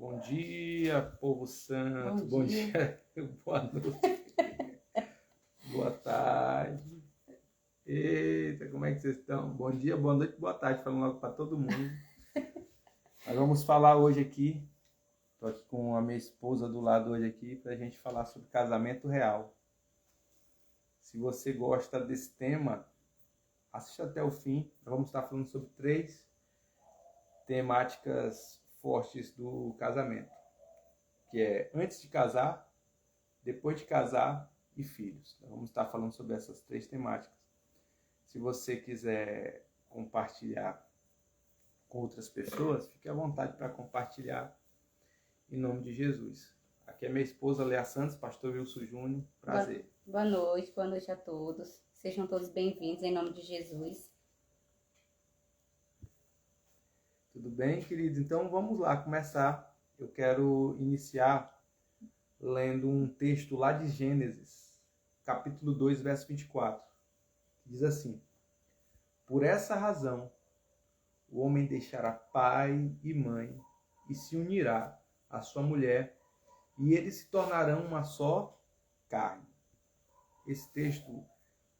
Bom dia, povo santo. Bom dia. Boa noite. Boa tarde. Eita, como é que vocês estão? Bom dia, boa noite, boa tarde. Falando logo para todo mundo. Nós vamos falar hoje aqui. Estou aqui com a minha esposa do lado hoje aqui para a gente falar sobre casamento real. Se você gosta desse tema, assista até o fim. Nós vamos estar falando sobre 3 temáticas fortes do casamento, que é antes de casar, depois de casar e filhos. Nós vamos estar falando sobre essas 3 temáticas. Se você quiser compartilhar com outras pessoas, fique à vontade para compartilhar em nome de Jesus. Aqui é minha esposa Lea Santos, pastor Wilson Júnior, prazer. Boa noite a todos. Sejam todos bem-vindos em nome de Jesus. Tudo bem, queridos? Então vamos lá começar. Eu quero iniciar lendo um texto lá de Gênesis, capítulo 2, verso 24. Que diz assim: Por essa razão, o homem deixará pai e mãe e se unirá à sua mulher, e eles se tornarão uma só carne. Esse texto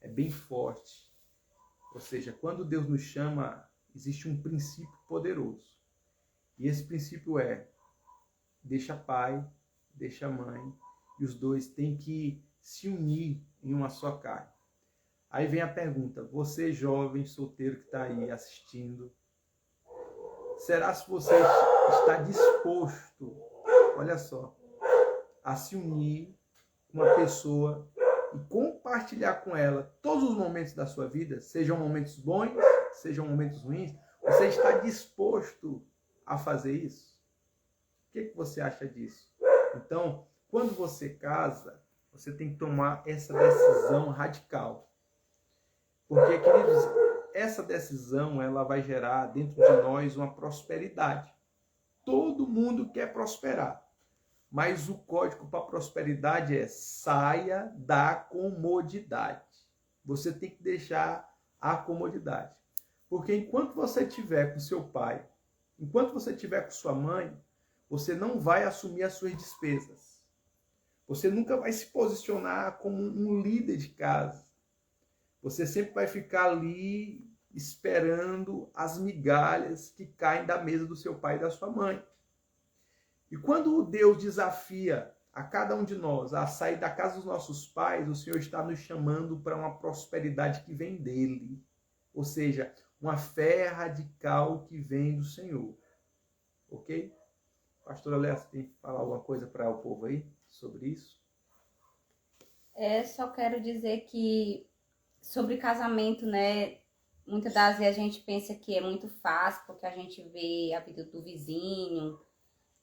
é bem forte. Ou seja, quando Deus nos chama, existe um princípio poderoso. E esse princípio é: deixa pai, deixa mãe, e os dois têm que se unir em uma só carne. Aí vem a pergunta: você jovem solteiro que está aí assistindo, será se você está disposto, olha só, a se unir com uma pessoa e compartilhar com ela todos os momentos da sua vida, sejam momentos bons, sejam momentos ruins? Você está disposto a fazer isso? O que você acha disso? Então, quando você casa, você tem que tomar essa decisão radical. Porque, queridos, essa decisão ela vai gerar dentro de nós uma prosperidade. Todo mundo quer prosperar. Mas o código para a prosperidade é: saia da comodidade. Você tem que deixar a comodidade. Porque enquanto você estiver com seu pai, enquanto você estiver com sua mãe, você não vai assumir as suas despesas. Você nunca vai se posicionar como um líder de casa. Você sempre vai ficar ali esperando as migalhas que caem da mesa do seu pai e da sua mãe. E quando Deus desafia a cada um de nós a sair da casa dos nossos pais, o Senhor está nos chamando para uma prosperidade que vem dele. Ou seja, uma fé radical que vem do Senhor. Ok? Pastora Léa, você tem que falar alguma coisa para o povo aí sobre isso? Só quero dizer que sobre casamento, né? Muitas das vezes a gente pensa que é muito fácil, porque a gente vê a vida do vizinho,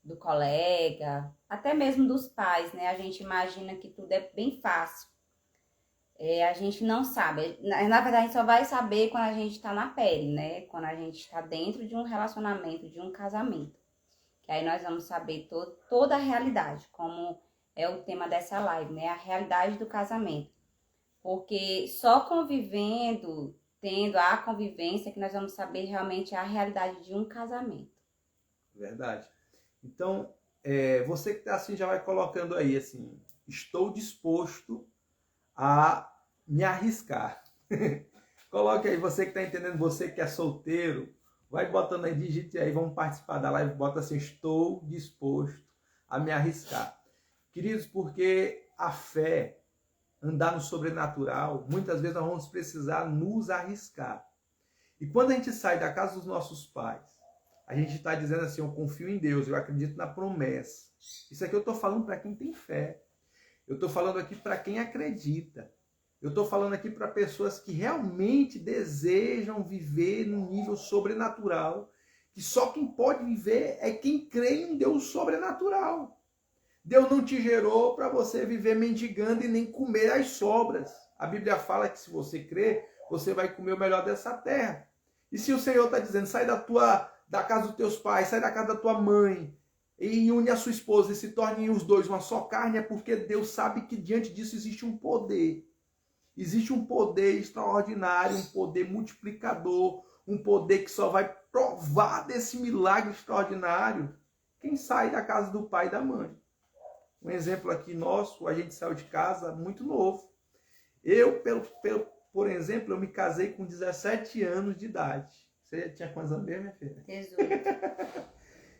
do colega, até mesmo dos pais, né? A gente imagina que tudo é bem fácil. A gente não sabe. Na verdade, a gente só vai saber quando a gente está na pele, né? Quando a gente está dentro de um relacionamento, de um casamento. Que aí nós vamos saber toda a realidade, como é o tema dessa live, né? A realidade do casamento. Porque só convivendo, tendo a convivência, que nós vamos saber realmente a realidade de um casamento. Verdade. Então, você que está assim já vai colocando aí assim: estou disposto a me arriscar. Coloque aí, você que está entendendo, você que é solteiro, vai botando aí, digite aí, vamos participar da live, bota assim: estou disposto a me arriscar. Queridos, porque a fé, andar no sobrenatural, muitas vezes nós vamos precisar nos arriscar. E quando a gente sai da casa dos nossos pais, a gente está dizendo assim: eu confio em Deus, eu acredito na promessa. Isso aqui eu estou falando para quem tem fé. Eu estou falando aqui para quem acredita. Eu estou falando aqui para pessoas que realmente desejam viver num nível sobrenatural. Que só quem pode viver é quem crê em um Deus sobrenatural. Deus não te gerou para você viver mendigando e nem comer as sobras. A Bíblia fala que se você crer, você vai comer o melhor dessa terra. E se o Senhor está dizendo: sai da casa dos teus pais, sai da casa da tua mãe, e une a sua esposa e se tornem os dois uma só carne, é porque Deus sabe que diante disso existe um poder. Existe um poder extraordinário, um poder multiplicador, um poder que só vai provar desse milagre extraordinário quem sai da casa do pai e da mãe. Um exemplo aqui nosso, a gente saiu de casa muito novo. Eu, por exemplo, eu me casei com 17 anos de idade. Você tinha quantos anos mesmo, minha filha? 18.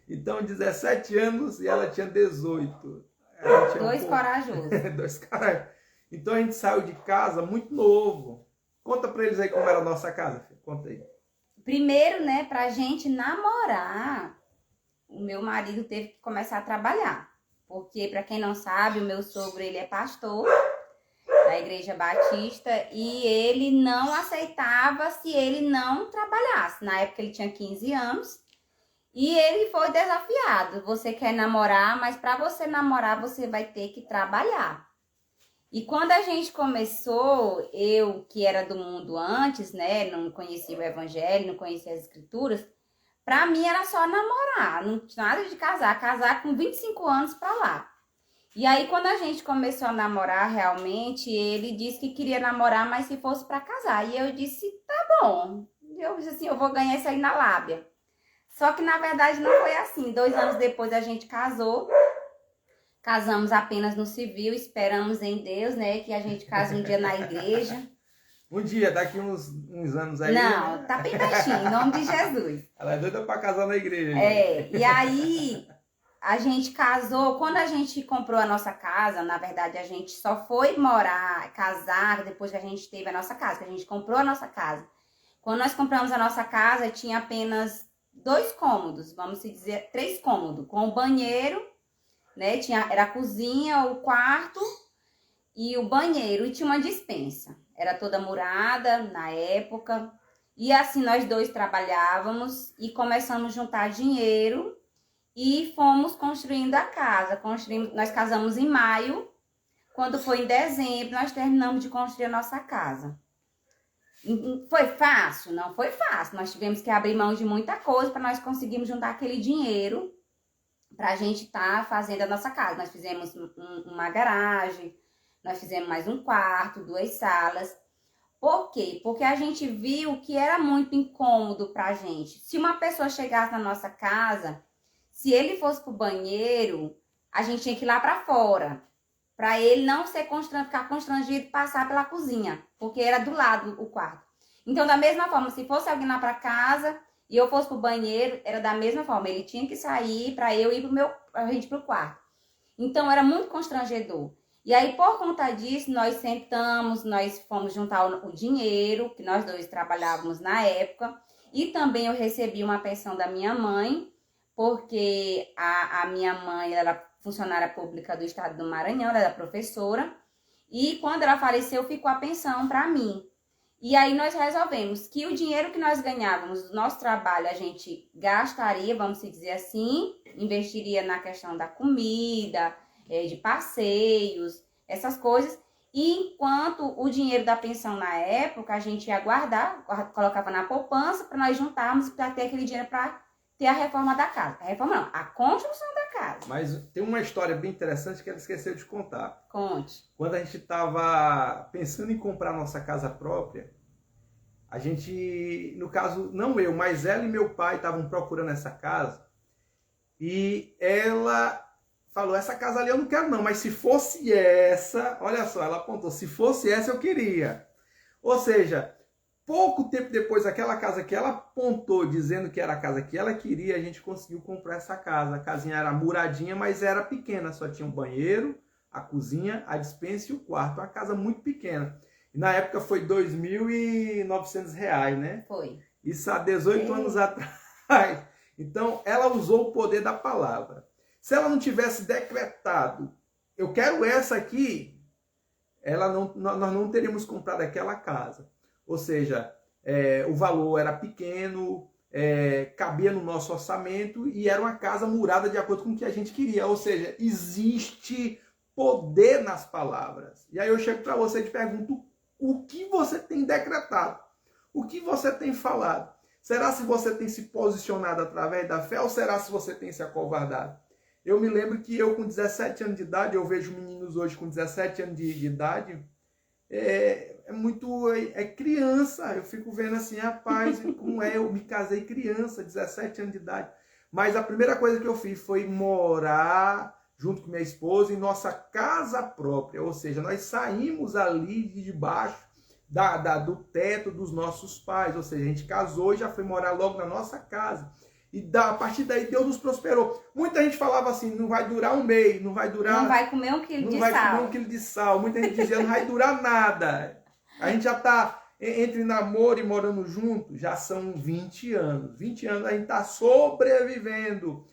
Então, 17 anos e ela tinha 18. Dois corajosos. Dois caras. Então a gente saiu de casa muito novo. Conta pra eles aí como era a nossa casa, filha. Conta aí. Primeiro, né, pra gente namorar, o meu marido teve que começar a trabalhar. Porque, pra quem não sabe, o meu sogro, ele é pastor da Igreja Batista e ele não aceitava se ele não trabalhasse. Na época ele tinha 15 anos e ele foi desafiado. Você quer namorar, mas para você namorar você vai ter que trabalhar. E quando a gente começou, eu que era do mundo antes, né, não conhecia o evangelho, não conhecia as escrituras, para mim era só namorar, não tinha nada de casar com 25 anos para lá. E aí, quando a gente começou a namorar, realmente, ele disse que queria namorar, mas se fosse para casar. E eu disse, tá bom. Eu disse assim, eu vou ganhar isso aí na lábia. Só que, na verdade, não foi assim. 2 anos depois, a gente casou. Casamos apenas no civil, esperamos em Deus, né? Que a gente case um dia na igreja. Um dia, daqui uns anos aí. Não, tá bem baixinho, em nome de Jesus. Ela é doida para casar na igreja. E aí... A gente casou, quando a gente comprou a nossa casa, na verdade a gente só foi morar, casar, depois que a gente teve a nossa casa, que a gente comprou a nossa casa. Quando nós compramos a nossa casa, tinha apenas 2 cômodos, vamos dizer, 3 cômodos, com o banheiro, né? Era a cozinha, o quarto e o banheiro, e tinha uma despensa. Era toda murada na época, e assim nós 2 trabalhávamos e começamos a juntar dinheiro. E fomos construindo a casa. Nós casamos em maio. Quando foi em dezembro, nós terminamos de construir a nossa casa. Foi fácil? Não foi fácil. Nós tivemos que abrir mão de muita coisa para nós conseguirmos juntar aquele dinheiro para a gente estar fazendo a nossa casa. Nós fizemos uma garagem, nós fizemos mais um quarto, 2 salas. Por quê? Porque a gente viu que era muito incômodo para a gente. Se uma pessoa chegasse na nossa casa... Se ele fosse pro banheiro, a gente tinha que ir lá para fora. Para ele não ficar constrangido e passar pela cozinha. Porque era do lado o quarto. Então, da mesma forma, se fosse alguém lá para casa e eu fosse pro banheiro, era da mesma forma. Ele tinha que sair para eu ir a gente pro quarto. Então, era muito constrangedor. E aí, por conta disso, nós sentamos, nós fomos juntar o dinheiro, que nós 2 trabalhávamos na época. E também eu recebi uma pensão da minha mãe, porque a minha mãe era funcionária pública do estado do Maranhão, ela era professora, e quando ela faleceu, ficou a pensão para mim. E aí nós resolvemos que o dinheiro que nós ganhávamos do nosso trabalho, a gente gastaria, vamos dizer assim, investiria na questão da comida, de passeios, essas coisas, e enquanto o dinheiro da pensão na época, a gente ia guardar, colocava na poupança para nós juntarmos para ter aquele dinheiro para ter a reforma da casa. A reforma não, a construção da casa. Mas tem uma história bem interessante que ela esqueceu de contar. Conte. Quando a gente estava pensando em comprar nossa casa própria, a gente, no caso, não eu, mas ela e meu pai estavam procurando essa casa. E ela falou, essa casa ali eu não quero não, mas se fosse essa, olha só, ela apontou, se fosse essa eu queria. Ou seja... Pouco tempo depois, aquela casa que ela apontou, dizendo que era a casa que ela queria, a gente conseguiu comprar essa casa. A casinha era muradinha, mas era pequena. Só tinha um banheiro, a cozinha, a despensa e o quarto. Uma casa muito pequena. E na época foi R$ 2.900, né? Foi. Isso há 18 anos atrás. Então, ela usou o poder da palavra. Se ela não tivesse decretado, eu quero essa aqui, nós não teríamos comprado aquela casa. Ou seja, o valor era pequeno, cabia no nosso orçamento e era uma casa murada de acordo com o que a gente queria. Ou seja, existe poder nas palavras. E aí eu chego para você e te pergunto, o que você tem decretado? O que você tem falado? Será se você tem se posicionado através da fé ou será se você tem se acovardado? Eu me lembro que eu com 17 anos de idade, eu vejo meninos hoje com 17 anos de idade... É criança, eu fico vendo assim, rapaz, como eu me casei criança, 17 anos de idade, Mas a primeira coisa que eu fiz foi morar junto com minha esposa em nossa casa própria. Ou seja, nós saímos ali de debaixo do teto dos nossos pais. Ou seja, a gente casou e já foi morar logo na nossa casa. E a partir daí Deus nos prosperou. Muita gente falava assim, não vai durar um mês, não vai durar... Não vai comer 1 quilo de sal. Não vai comer 1 quilo de sal. Muita gente dizia, não vai durar nada. A gente já está entre namoro e morando junto, já são 20 anos. 20 anos a gente está sobrevivendo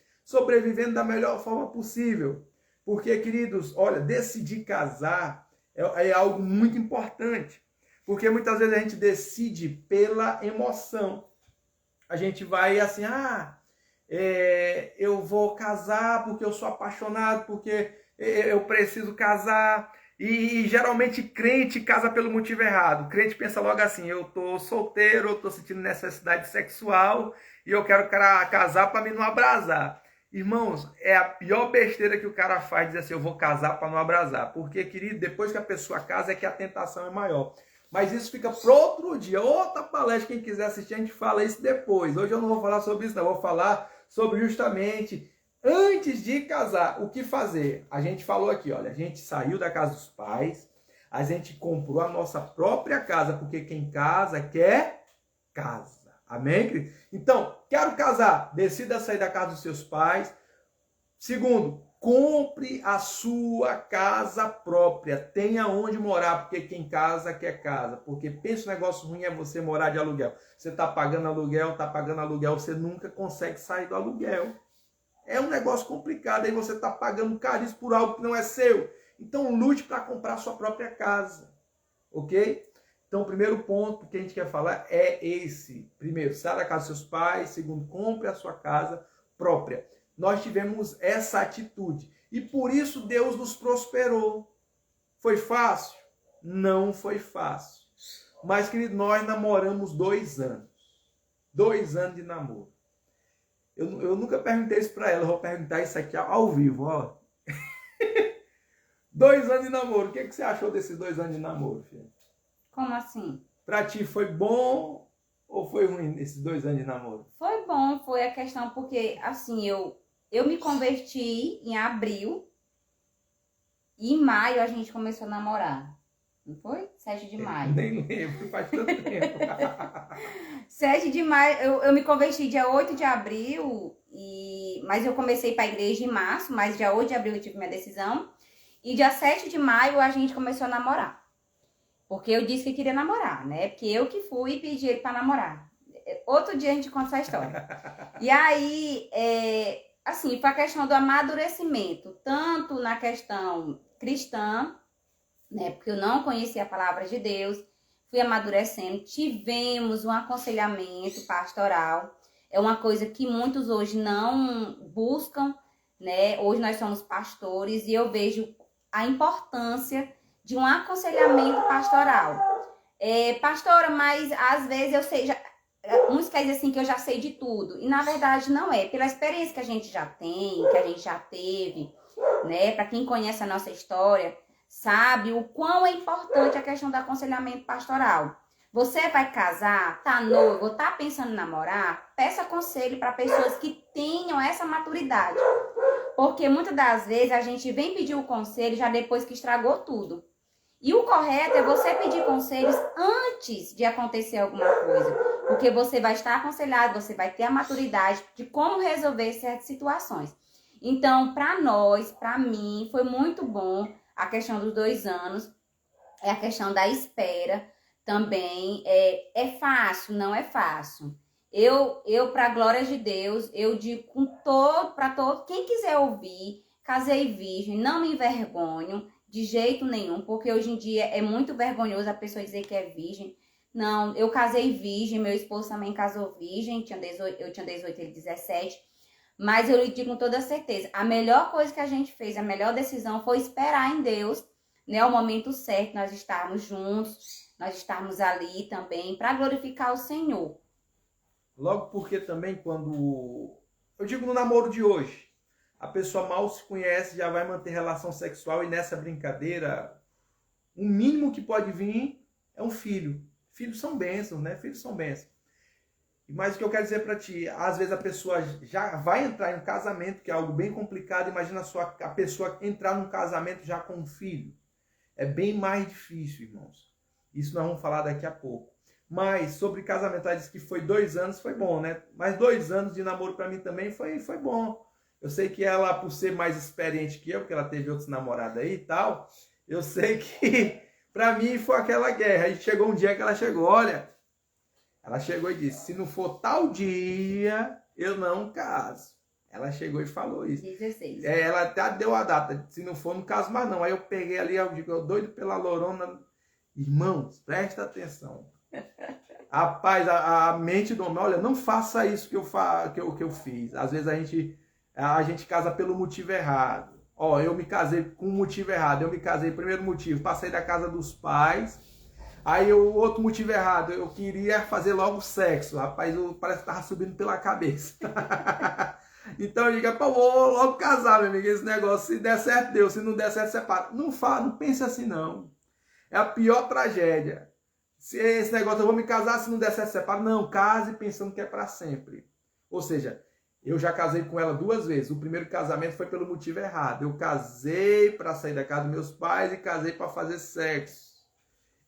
da melhor forma possível. Porque, queridos, olha, decidir casar é algo muito importante. Porque muitas vezes a gente decide pela emoção. A gente vai assim, eu vou casar porque eu sou apaixonado, porque eu preciso casar. E geralmente crente casa pelo motivo errado. Crente pensa logo assim, eu tô solteiro, eu tô sentindo necessidade sexual e eu quero casar para me não abrasar. Irmãos, é a pior besteira que o cara faz, dizer assim, eu vou casar para não abrasar. Porque, querido, depois que a pessoa casa é que a tentação é maior. Mas isso fica para outro dia, outra palestra, quem quiser assistir, a gente fala isso depois. Hoje eu não vou falar sobre isso, não. Eu vou falar sobre justamente, antes de casar, o que fazer. A gente falou aqui, olha, a gente saiu da casa dos pais, a gente comprou a nossa própria casa, porque quem casa quer casa. Amém, querido? Então, quero casar, decida sair da casa dos seus pais. Segundo, compre a sua casa própria. Tenha onde morar, porque quem casa quer casa. Porque pensa, um negócio ruim é você morar de aluguel. Você está pagando aluguel, você nunca consegue sair do aluguel. É um negócio complicado, aí você está pagando caríssimo por algo que não é seu. Então lute para comprar a sua própria casa. Ok? Então o primeiro ponto que a gente quer falar é esse. Primeiro, saia da casa dos seus pais. Segundo, compre a sua casa própria. Nós tivemos essa atitude. E por isso Deus nos prosperou. Foi fácil? Não foi fácil. Mas, querido, nós namoramos 2 anos. 2 anos de namoro. Eu nunca perguntei isso para ela. Eu vou perguntar isso aqui ao vivo, ó. 2 anos de namoro. O que você achou desses 2 anos de namoro, filho? Como assim? Pra ti foi bom ou foi ruim esses 2 anos de namoro? Foi bom, foi a questão porque, assim, eu me converti em abril e em maio a gente começou a namorar. Não foi? 7 de maio. Nem lembro, faz tanto tempo. 7 de maio, eu me converti dia 8 de abril, mas eu comecei para a igreja em março, mas dia 8 de abril eu tive minha decisão. E dia 7 de maio a gente começou a namorar. Porque eu disse que queria namorar, né? Porque eu que fui e pedi ele para namorar. Outro dia a gente conta essa história. E aí, assim, foi a questão do amadurecimento, tanto na questão cristã, né? Porque eu não conhecia a palavra de Deus, fui amadurecendo, tivemos um aconselhamento pastoral, é uma coisa que muitos hoje não buscam, né? Hoje nós somos pastores e eu vejo a importância de um aconselhamento pastoral. Pastora, mas às vezes eu sei, uns querem dizer assim que eu já sei de tudo, e na verdade não é. Pela experiência que a gente já tem, que a gente já teve, né? Para quem conhece a nossa história, sabe o quão é importante a questão do aconselhamento pastoral. Você vai casar, tá noivo, tá pensando em namorar, peça conselho para pessoas que tenham essa maturidade. Porque muitas das vezes a gente vem pedir o conselho já depois que estragou tudo. E o correto é você pedir conselhos antes de acontecer alguma coisa. Porque você vai estar aconselhado, você vai ter a maturidade de como resolver certas situações. Então, para nós, para mim, foi muito bom a questão dos 2 anos. É a questão da espera também. É fácil? Não é fácil. Eu para a glória de Deus, eu digo para todo, quem quiser ouvir, casei virgem, não me envergonho de jeito nenhum, porque hoje em dia é muito vergonhoso a pessoa dizer que é virgem. Não, eu casei virgem, meu esposo também casou virgem, eu tinha 18, ele 17, mas eu lhe digo com toda certeza, a melhor coisa que a gente fez, a melhor decisão foi esperar em Deus, né, o momento certo, nós estarmos juntos, nós estarmos ali também, para glorificar o Senhor. Logo porque também quando, eu digo no namoro de hoje, a pessoa mal se conhece, já vai manter relação sexual e nessa brincadeira, o mínimo que pode vir é um filho. Filhos são bênçãos, né? Filhos são bênçãos. Mas o que eu quero dizer para ti, às vezes a pessoa já vai entrar em um casamento, que é algo bem complicado. Imagina a pessoa entrar num casamento já com um filho. É bem mais difícil, irmãos. Isso nós vamos falar daqui a pouco. Mas sobre casamento, ela disse que foi 2 anos, foi bom, né? Mas 2 anos de namoro para mim também foi bom. Eu sei que ela, por ser mais experiente que eu, porque ela teve outros namorados aí e tal, eu sei que para mim foi aquela guerra. Aí chegou um dia que ela chegou, olha, ela chegou e disse, se não for tal dia, eu não caso. Ela chegou e falou isso. 16. Ela até deu a data, se não for, não caso mais não. Aí eu peguei ali, eu digo, eu doido pela lorona. Irmãos, presta atenção. Rapaz, a mente do homem, olha, não faça isso que eu fiz. Às vezes a gente casa pelo motivo errado. Ó, eu me casei com um motivo errado. Eu me casei, primeiro motivo, passei da casa dos pais. Aí o outro motivo errado, eu queria fazer logo sexo. Rapaz, parece que tava subindo pela cabeça. Então eu digo, pô, vou logo casar, meu amigo. Esse negócio, se der certo, deu. Se não der certo, separa. Não pense assim, não. É a pior tragédia. Se esse negócio, eu vou me casar, se não der certo, separa. Não, case pensando que é para sempre. Ou seja, eu já casei com ela 2 vezes. O primeiro casamento foi pelo motivo errado. Eu casei para sair da casa dos meus pais e casei para fazer sexo.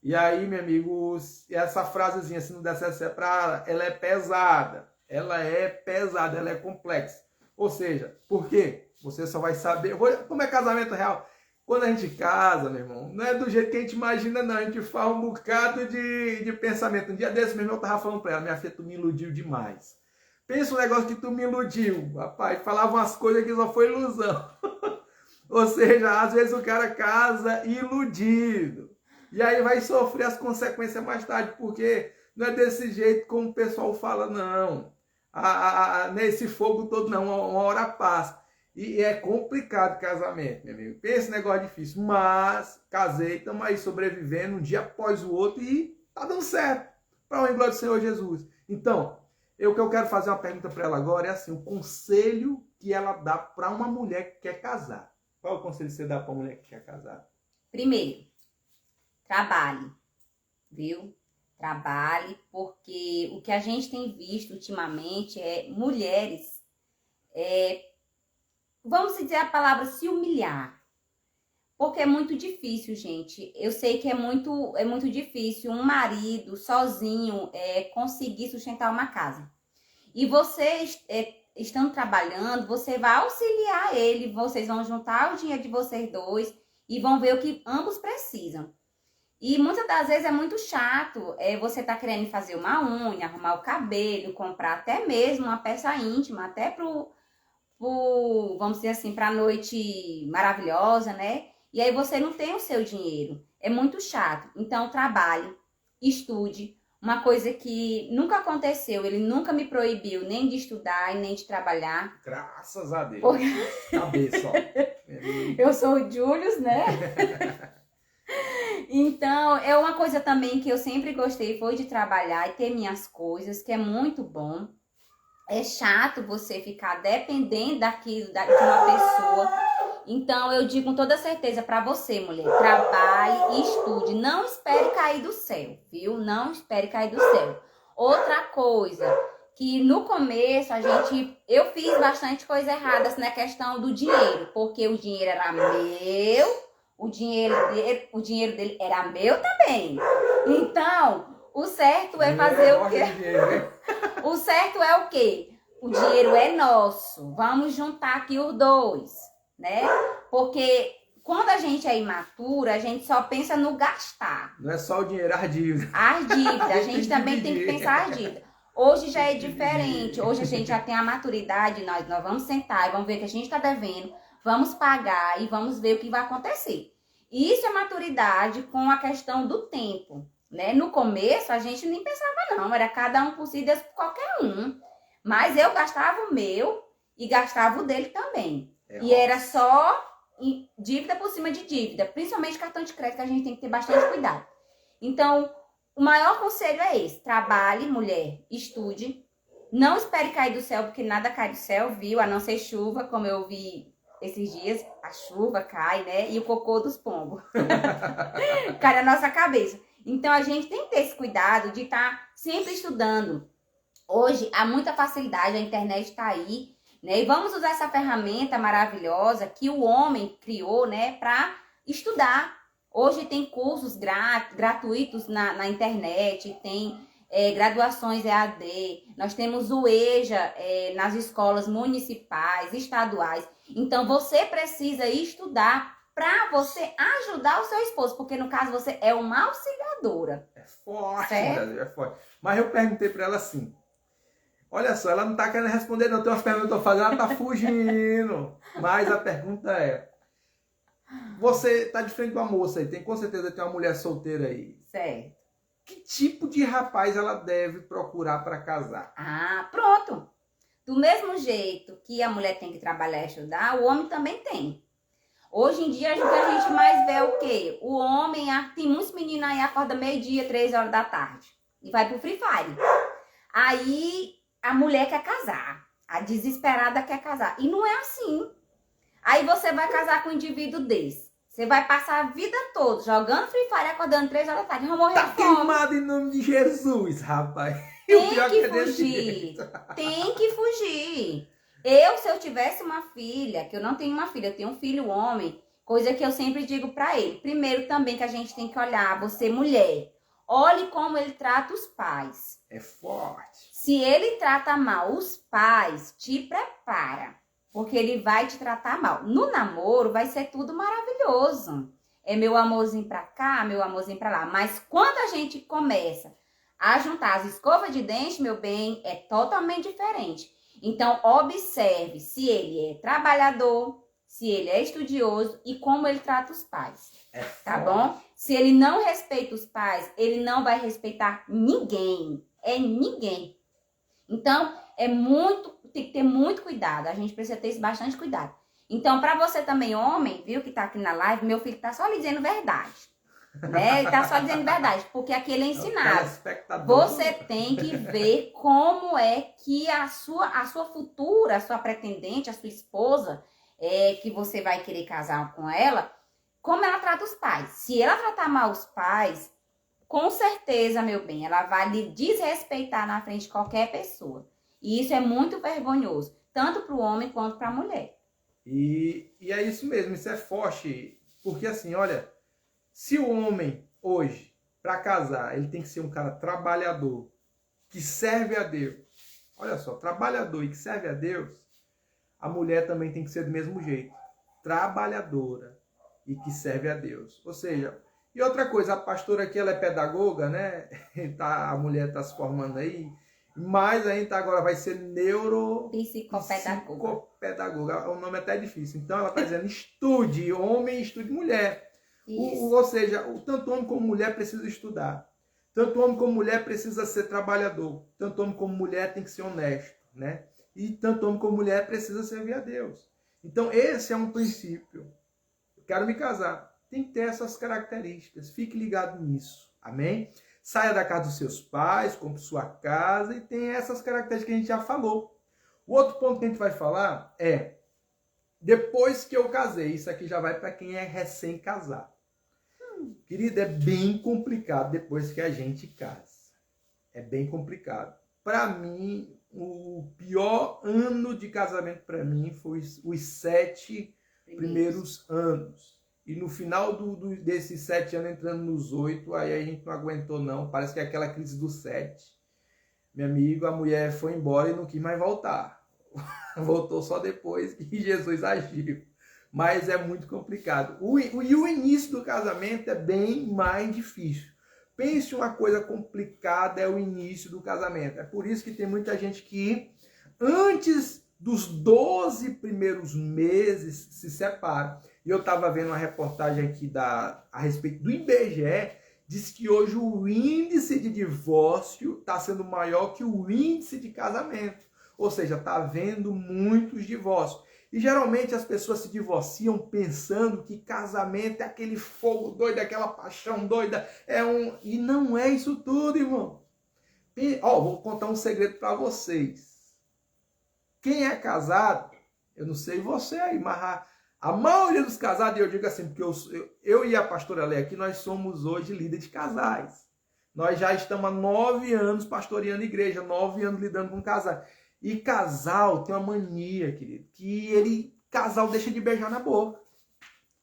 E aí, meu amigo, essa frasezinha, se não der certo, separa, ela é pesada. Ela é pesada, ela é complexa. Ou seja, por quê? Você só vai saber. Como é casamento real? Quando a gente casa, meu irmão, não é do jeito que a gente imagina, não. A gente faz um bocado de pensamento. Um dia desse, meu irmão, eu tava falando pra ela, minha filha, tu me iludiu demais. Pensa um negócio que tu me iludiu. Rapaz, falava umas coisas que só foi ilusão. Ou seja, às vezes o cara casa iludido. E aí vai sofrer as consequências mais tarde, porque não é desse jeito como o pessoal fala, não. Nesse fogo todo, não. Uma hora passa. E é complicado casamento, meu amigo. Esse negócio é difícil. Mas casei, estamos aí sobrevivendo um dia após o outro e tá dando certo. Para o glória do Senhor Jesus. Então, o que eu quero fazer uma pergunta para ela agora é assim, o conselho que ela dá para uma mulher que quer casar. Qual é o conselho que você dá para uma mulher que quer casar? Primeiro, trabalhe, viu? Trabalhe, porque o que a gente tem visto ultimamente é mulheres, vamos dizer a palavra, se humilhar. Porque é muito difícil, gente. Eu sei que é muito difícil um marido sozinho conseguir sustentar uma casa. E vocês, estando trabalhando, você vai auxiliar ele, vocês vão juntar o dinheiro de vocês dois e vão ver o que ambos precisam. E muitas das vezes é muito chato você tá querendo fazer uma unha, arrumar o cabelo, comprar até mesmo uma peça íntima, até vamos dizer assim, para a noite maravilhosa, né? E aí você não tem o seu dinheiro. É muito chato. Então, trabalhe, estude. Uma coisa que nunca aconteceu, ele nunca me proibiu nem de estudar e nem de trabalhar. Graças a Deus. Porque... Cabeça, ó. Eu sou o Julius, né? Então, é uma coisa também que eu sempre gostei, foi de trabalhar e ter minhas coisas, que é muito bom. É chato você ficar dependendo daquilo, de uma pessoa. Então, eu digo com toda certeza para você, mulher, trabalhe e estude. Não espere cair do céu, viu? Não espere cair do céu. Outra coisa, que no começo eu fiz bastante coisa errada na questão do dinheiro, porque o dinheiro era meu, o dinheiro dele era meu também. Então, o certo é fazer o quê? O certo é o quê? O dinheiro é nosso. Vamos juntar aqui os dois, né? Porque quando a gente é imatura, a gente só pensa no gastar. Não é só o dinheiro, as dívidas. As dívidas, a gente também tem que pensar as dívidas. Hoje já é diferente. Hoje a gente já tem a maturidade, nós vamos sentar e vamos ver o que a gente está devendo, vamos pagar e vamos ver o que vai acontecer. Isso é maturidade com a questão do tempo, né? No começo a gente nem pensava não, era cada um por si, Deus por qualquer um. Mas eu gastava o meu e gastava o dele também. E era só dívida por cima de dívida, principalmente cartão de crédito, que a gente tem que ter bastante cuidado. Então, o maior conselho é esse: trabalhe, mulher, estude, não espere cair do céu, porque nada cai do céu, viu? A não ser chuva, como eu vi esses dias, a chuva cai, né? E o cocô dos pombos cai na nossa cabeça. Então, a gente tem que ter esse cuidado de estar sempre estudando. Hoje há muita facilidade, a internet está aí, né? E vamos usar essa ferramenta maravilhosa que o homem criou, né, para estudar. Hoje tem cursos gratuitos na internet, tem graduações EAD, nós temos o EJA nas escolas municipais, estaduais. Então você precisa estudar para você ajudar o seu esposo, porque no caso você é uma auxiliadora. É forte, certo? Brasil, é forte. Mas eu perguntei para ela assim, olha só, ela não está querendo responder não, tem umas perguntas que eu tô fazendo, ela está fugindo. Mas a pergunta é, você está de frente com uma moça aí, com certeza tem uma mulher solteira aí. Certo. Que tipo de rapaz ela deve procurar para casar? Ah, pronto. Do mesmo jeito que a mulher tem que trabalhar e estudar, o homem também tem. Hoje em dia, o que a gente mais vê é o quê? O homem, tem muitos meninos aí, acorda meio-dia, 3 horas da tarde. E vai pro Free Fire. Aí, a mulher quer casar. A desesperada quer casar. E não é assim. Aí você vai casar com um indivíduo desse. Você vai passar a vida toda jogando Free Fire, acordando 3 horas da tarde. Vai morrer Tá de fome. queimado em nome de Jesus, rapaz. Tem que fugir. Tem que fugir. Se eu tivesse uma filha, que eu não tenho uma filha, eu tenho um filho homem, coisa que eu sempre digo pra ele. Primeiro também que a gente tem que olhar, você mulher, olhe como ele trata os pais. É forte. Se ele trata mal os pais, te prepara, porque ele vai te tratar mal. No namoro vai ser tudo maravilhoso. É meu amorzinho pra cá, meu amorzinho pra lá. Mas quando a gente começa a juntar as escovas de dente, meu bem, é totalmente diferente. Então, observe se ele é trabalhador, se ele é estudioso e como ele trata os pais. Tá bom? Se ele não respeita os pais, ele não vai respeitar ninguém. É ninguém. Então, tem que ter muito cuidado. A gente precisa ter bastante cuidado. Então, para você também, homem, viu, que tá aqui na live, meu filho tá só lhe dizendo verdade. Né? Ele tá só dizendo verdade, porque aqui ele é ensinado. Você tem que ver como é que a sua futura, a sua pretendente, a sua esposa, que você vai querer casar com ela, como ela trata os pais. Se ela tratar mal os pais, com certeza, meu bem, ela vai lhe desrespeitar na frente de qualquer pessoa. E isso é muito vergonhoso, tanto para o homem quanto para a mulher. E é isso mesmo, isso é forte, porque assim, olha, se o homem hoje, para casar, ele tem que ser um cara trabalhador, que serve a Deus. Olha só, trabalhador e que serve a Deus, a mulher também tem que ser do mesmo jeito. Trabalhadora e que serve a Deus. Ou seja, e outra coisa, a pastora aqui, ela é pedagoga, né? A mulher está se formando aí, mas ainda agora vai ser psicopedagoga. O nome é até difícil. Então ela está dizendo, estude homem, estude mulher. Ou seja, tanto homem como mulher precisa estudar. Tanto homem como mulher precisa ser trabalhador. Tanto homem como mulher tem que ser honesto, né? E tanto homem como mulher precisa servir a Deus. Então esse é um princípio. Eu quero me casar. Tem que ter essas características. Fique ligado nisso. Amém? Saia da casa dos seus pais, compre sua casa e tem essas características que a gente já falou. O outro ponto que a gente vai falar é, depois que eu casei, isso aqui já vai para quem é recém-casado. Querida, é bem complicado depois que a gente casa. É bem complicado. Para mim, o pior ano de casamento para mim foi os 7 primeiros anos. E no final desses 7 anos, entrando nos 8, aí a gente não aguentou não. Parece que é aquela crise do 7. Meu amigo, a mulher foi embora e não quis mais voltar. Voltou só depois que Jesus agiu. Mas é muito complicado. E o início do casamento é bem mais difícil. Pense uma coisa complicada, é o início do casamento. É por isso que tem muita gente que, antes dos 12 primeiros meses, se separa. E eu estava vendo uma reportagem aqui a respeito do IBGE, diz que hoje o índice de divórcio está sendo maior que o índice de casamento. Ou seja, está havendo muitos divórcios. E geralmente as pessoas se divorciam pensando que casamento é aquele fogo doido, aquela paixão doida. E não é isso tudo, irmão. Vou contar um segredo para vocês. Quem é casado, eu não sei você aí, mas a maioria dos casados, eu digo assim, porque eu e a pastora Léa aqui, nós somos hoje líderes de casais. Nós já estamos há 9 anos pastoreando igreja, 9 anos lidando com casal. E casal tem uma mania, querido, que casal deixa de beijar na boca.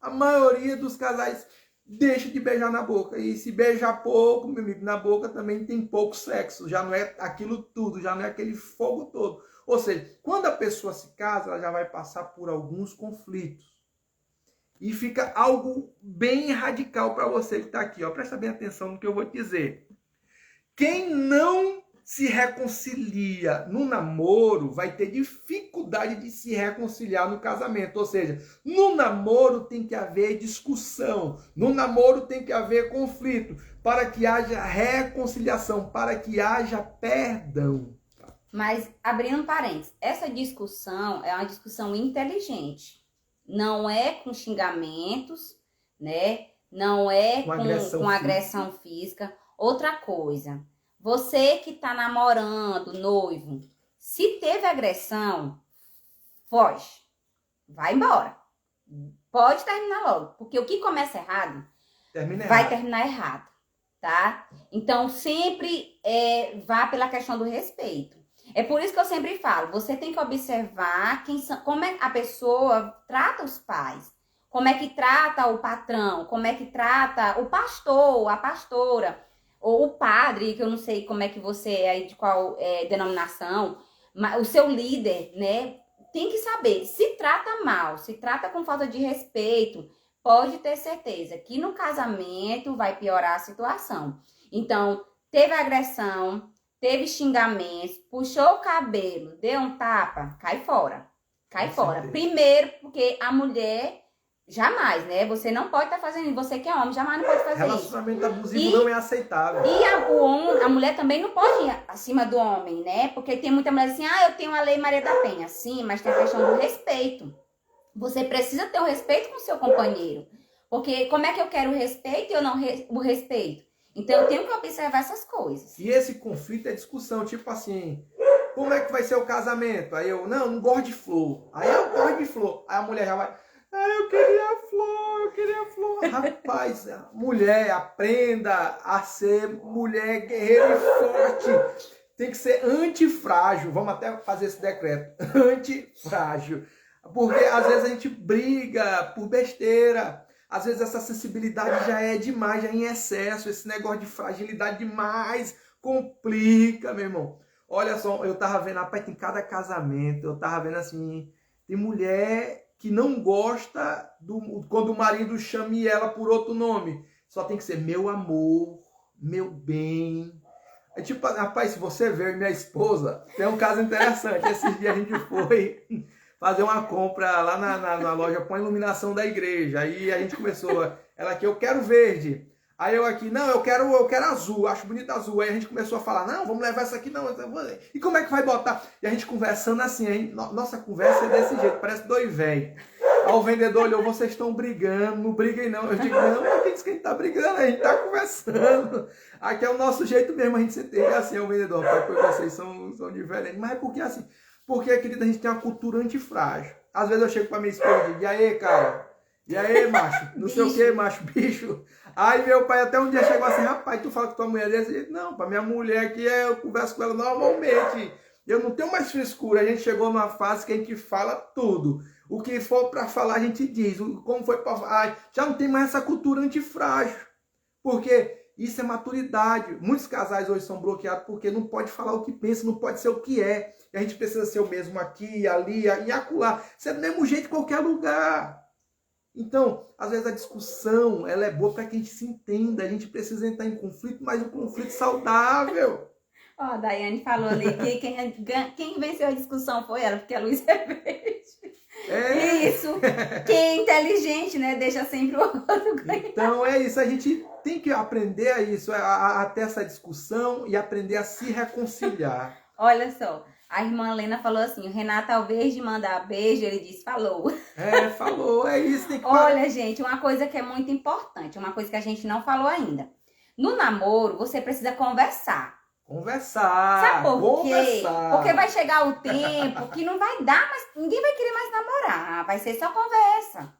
A maioria dos casais deixa de beijar na boca. E se beijar pouco, meu amigo, na boca também tem pouco sexo. Já não é aquilo tudo, já não é aquele fogo todo. Ou seja, quando a pessoa se casa, ela já vai passar por alguns conflitos. E fica algo bem radical para você que está aqui. Ó. Presta bem atenção no que eu vou te dizer. Quem não se reconcilia no namoro vai ter dificuldade de se reconciliar no casamento. Ou seja, no namoro tem que haver discussão. No namoro tem que haver conflito. Para que haja reconciliação. Para que haja perdão. Mas, abrindo parênteses, essa discussão é uma discussão inteligente. Não é com xingamentos, né? Não é com agressão física. Outra coisa, você que tá namorando, noivo, se teve agressão, foge. Vai embora. Pode terminar logo. Porque o que começa errado, vai terminar errado, tá? Então, sempre vá pela questão do respeito. É por isso que eu sempre falo, você tem que observar como é a pessoa trata os pais, como é que trata o patrão, como é que trata o pastor, a pastora, ou o padre, que eu não sei como é que você é aí, de qual denominação, mas o seu líder, né? Tem que saber, se trata mal, se trata com falta de respeito, pode ter certeza que no casamento vai piorar a situação. Então, teve agressão, teve xingamentos, puxou o cabelo, deu um tapa, cai fora. Cai fora. Primeiro, porque a mulher, jamais, né? Você não pode estar fazendo isso. Você que é homem, jamais não pode fazer isso. Relacionamento abusivo não é aceitável. E a mulher também não pode ir acima do homem, né? Porque tem muita mulher assim, eu tenho a lei Maria da Penha. Sim, mas tem a questão do respeito. Você precisa ter o respeito com o seu companheiro. Porque como é que eu quero o respeito e eu não o respeito? Então, eu tenho que observar essas coisas. E esse conflito é discussão, tipo assim, como é que vai ser o casamento? Aí eu, não gosto de flor. Aí eu gosto de flor. Aí a mulher já vai, eu queria flor. Rapaz, mulher, aprenda a ser mulher guerreira e forte. Tem que ser antifrágil. Vamos até fazer esse decreto. Antifrágil. Porque às vezes a gente briga por besteira. Às vezes essa sensibilidade já é demais, já é em excesso. Esse negócio de fragilidade demais complica, meu irmão. Olha só, eu tava vendo, rapaz, em cada casamento, eu tava vendo assim, tem mulher que não gosta quando o marido chame ela por outro nome. Só tem que ser meu amor, meu bem. É tipo, rapaz, se você ver minha esposa, tem um caso interessante. Esses dias a gente foi fazer uma compra lá na loja com a iluminação da igreja. Aí a gente começou, ela aqui, eu quero verde. Aí eu aqui, não, eu quero azul, acho bonito azul. Aí a gente começou a falar, não, vamos levar essa aqui, não. E como é que vai botar? E a gente conversando assim, hein? Nossa conversa é desse jeito, parece dois velhos. Aí o vendedor olhou, vocês estão brigando, não briguem não. Eu digo, não, por que diz que a gente tá brigando? A gente tá conversando. Aqui é o nosso jeito mesmo, a gente sempre tem assim, é o vendedor, pai, porque vocês são diferentes. Mas é porque assim, porque, querida, a gente tem uma cultura antifrágil. Às vezes eu chego pra minha esposa e digo, e aí, cara? E aí, macho? Não sei o que, macho, bicho. Aí meu pai até um dia chegou assim, rapaz, tu fala com tua mulher desse jeito? Não, pra minha mulher aqui, eu converso com ela normalmente. Eu não tenho mais frescura. A gente chegou numa fase que a gente fala tudo. O que for pra falar, a gente diz. Como foi pra falar, já não tem mais essa cultura antifrágil. Porque isso é maturidade. Muitos casais hoje são bloqueados porque não pode falar o que pensa, não pode ser o que é. E a gente precisa ser o mesmo aqui, ali e acolá. Ser do mesmo jeito em qualquer lugar. Então, às vezes a discussão ela é boa para que a gente se entenda. A gente precisa entrar em conflito, mas um conflito saudável. Ó, a Daiane falou ali que quem venceu a discussão foi ela, porque a luz é verde. Isso. Quem é inteligente, né? Deixa sempre o outro ganhar. Então é isso. A gente tem que aprender a isso, a ter essa discussão e aprender a se reconciliar. Olha só. A irmã Lena falou assim, o Renato, ao invés de mandar beijo, ele disse, falou. Falou, é isso. Tem que Olha, gente, uma coisa que é muito importante, uma coisa que a gente não falou ainda. No namoro, você precisa conversar. Conversar. Sabe por quê? Conversar. Porque vai chegar o tempo que não vai dar, mas ninguém vai querer mais namorar. Vai ser só conversa.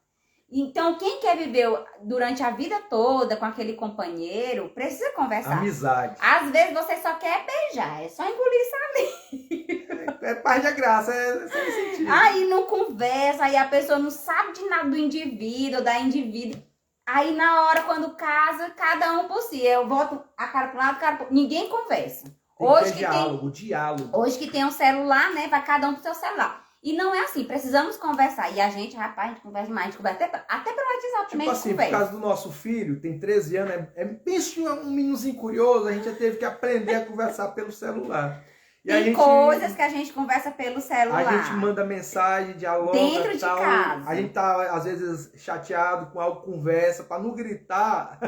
Então, quem quer viver durante a vida toda com aquele companheiro, precisa conversar. Amizade. Às vezes você só quer beijar, é só engolir saliva. É parte da graça, é sem sentido. Aí não conversa, aí a pessoa não sabe de nada do indivíduo, da indivíduo. Aí na hora, quando casa, cada um por si. Eu boto a cara para um lado, a cara pro... Ninguém conversa. Tem que ter diálogo. Hoje que tem um celular, né? Vai cada um pro seu celular. E não é assim, precisamos conversar. E a gente, rapaz, a gente conversa mais, a gente conversa até pelo WhatsApp também. Tipo assim, por causa do nosso filho, tem 13 anos, pensa em um meninozinho curioso, a gente já teve que aprender a conversar pelo celular. E tem coisas que a gente conversa pelo celular. A gente manda mensagem, dialoga, dentro de casa. A gente tá, às vezes, chateado com algo, conversa, para não gritar,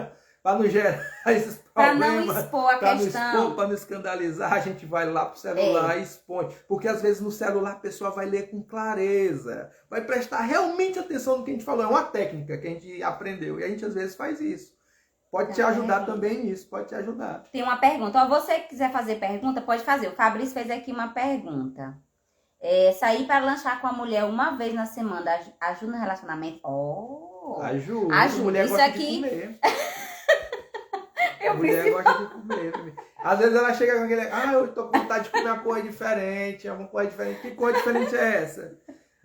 para não gerar esses problemas. Para não expor a questão. Para não escandalizar, a gente vai lá pro celular e expõe. Porque, às vezes, no celular, a pessoa vai ler com clareza, vai prestar realmente atenção no que a gente falou. É uma técnica que a gente aprendeu e a gente, às vezes, faz isso. Pode te ajudar também nisso, pode te ajudar. Tem uma pergunta. Ó, você que quiser fazer pergunta, pode fazer. O Fabrício fez aqui uma pergunta. Sair para lanchar com a mulher uma vez na semana ajuda no relacionamento? Ajuda. Mulher isso gosta aqui... de comer. Mulher gosta de comer. Às vezes ela chega com aquele... eu tô com vontade de comer uma coisa diferente. Uma coisa diferente. Que coisa diferente é essa?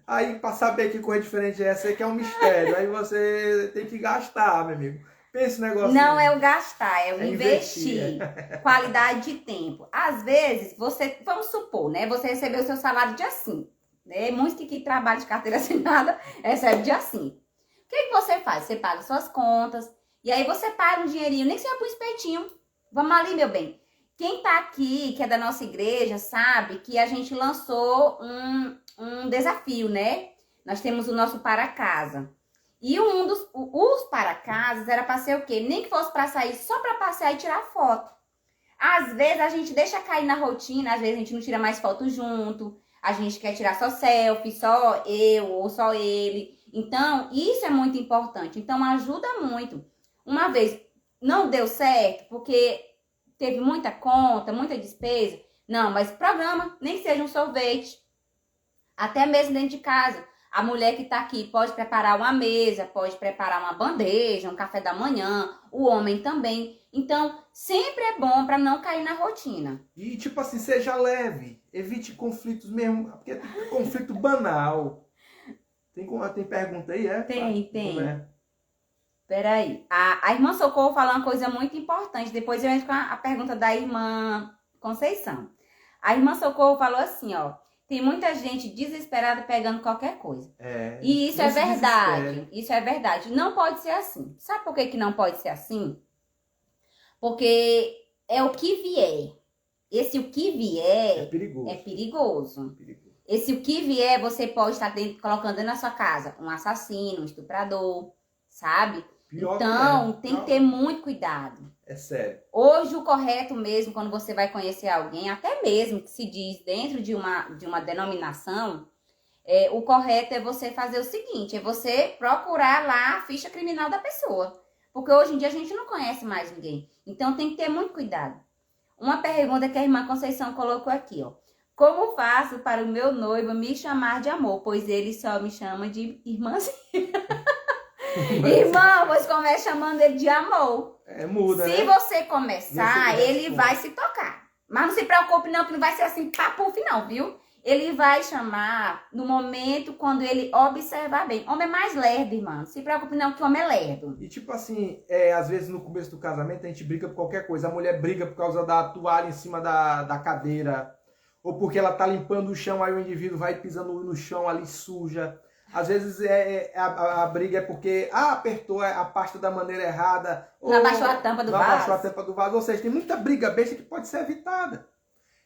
Aí, para saber que coisa diferente é essa, é que é um mistério. Aí você tem que gastar, meu amigo. Pensa negócio. Não é o gastar, é o investir. Qualidade de tempo. Às vezes, vamos supor, né? Você recebeu o seu salário dia 5. Né? Muitos que trabalham de carteira assinada recebem dia 5. O que você faz? Você paga suas contas. E aí você para um dinheirinho, nem que seja para um espetinho. Vamos ali, meu bem. Quem tá aqui, que é da nossa igreja, sabe que a gente lançou um desafio, né? Nós temos o nosso para casa. E os para-casas era para ser o quê? Nem que fosse para sair só para passear e tirar foto. Às vezes a gente deixa cair na rotina, às vezes a gente não tira mais foto junto, a gente quer tirar só selfie, só eu ou só ele. Então, isso é muito importante. Então, ajuda muito. Uma vez não deu certo, porque teve muita conta, muita despesa. Não, mas programa, nem que seja um sorvete. Até mesmo dentro de casa. A mulher que está aqui pode preparar uma mesa, pode preparar uma bandeja, um café da manhã, o homem também. Então, sempre é bom para não cair na rotina. E, tipo assim, seja leve, evite conflitos mesmo, porque é conflito banal. Tem pergunta aí, é? Tem. Peraí. A irmã Socorro falou uma coisa muito importante, depois eu entro com a pergunta da irmã Conceição. A irmã Socorro falou assim, ó. Tem muita gente desesperada pegando qualquer coisa. E isso é verdade. Isso é verdade. Não pode ser assim. Sabe por que não pode ser assim? Porque é o que vier. Esse o que vier é perigoso. Esse o que vier, você pode estar colocando dentro da sua casa um assassino, um estuprador, sabe? Então, tem que ter muito cuidado. É sério. Hoje, o correto mesmo, quando você vai conhecer alguém, até mesmo que se diz dentro de uma denominação, o correto é você fazer o seguinte, é você procurar lá a ficha criminal da pessoa. Porque hoje em dia a gente não conhece mais ninguém. Então, tem que ter muito cuidado. Uma pergunta que a irmã Conceição colocou aqui, ó. Como faço para o meu noivo me chamar de amor? Pois ele só me chama de irmãzinha. Irmão, você começa chamando ele de amor. Muda, Se você começar, ele vai se tocar. Mas não se preocupe não, que não vai ser assim papuf não, viu? Ele vai chamar no momento quando ele observar bem. Homem é mais lerdo, irmão. Não se preocupe não, que homem é lerdo. E tipo assim, às vezes no começo do casamento a gente briga por qualquer coisa. A mulher briga por causa da toalha em cima da cadeira. Ou porque ela tá limpando o chão, aí o indivíduo vai pisando no chão ali suja. Às vezes a briga é porque apertou a pasta da maneira errada. Não abaixou a tampa do vaso. Não abaixou a tampa do vaso. Ou seja, tem muita briga besta que pode ser evitada.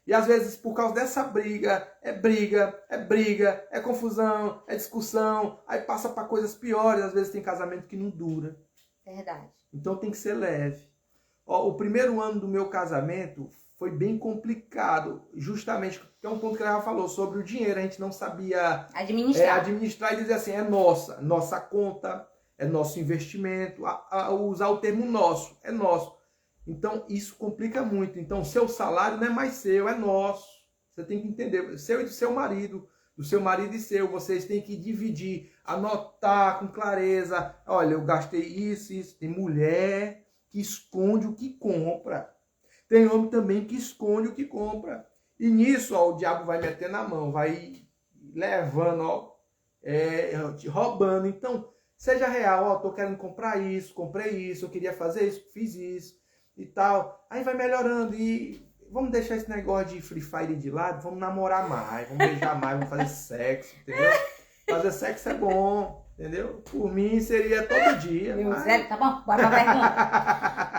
E às vezes, por causa dessa briga, é confusão, é discussão. Aí passa para coisas piores. Às vezes tem casamento que não dura. Verdade. Então tem que ser leve. O primeiro ano do meu casamento foi bem complicado, justamente, que é um ponto que ela já falou, sobre o dinheiro. A gente não sabia administrar e dizer assim, é nossa conta, é nosso investimento, usar o termo nosso, é nosso. Então, isso complica muito. Então, seu salário não é mais seu, é nosso. Você tem que entender, seu e do seu marido. do seu marido e seu. Vocês têm que dividir, anotar com clareza. Olha, eu gastei isso, isso. Tem mulher que esconde o que compra. Tem homem também que esconde o que compra. E nisso, ó, o diabo vai metendo a mão, vai levando, ó, te roubando. Então, seja real, ó, tô querendo comprar isso, comprei isso, eu queria fazer isso, fiz isso e tal. Aí vai melhorando e vamos deixar esse negócio de Free Fire de lado, vamos namorar mais, vamos beijar mais, vamos fazer sexo, entendeu? Fazer sexo é bom, entendeu? Por mim seria todo dia. Meu mas... Zé, tá bom? Bora pra pergunta.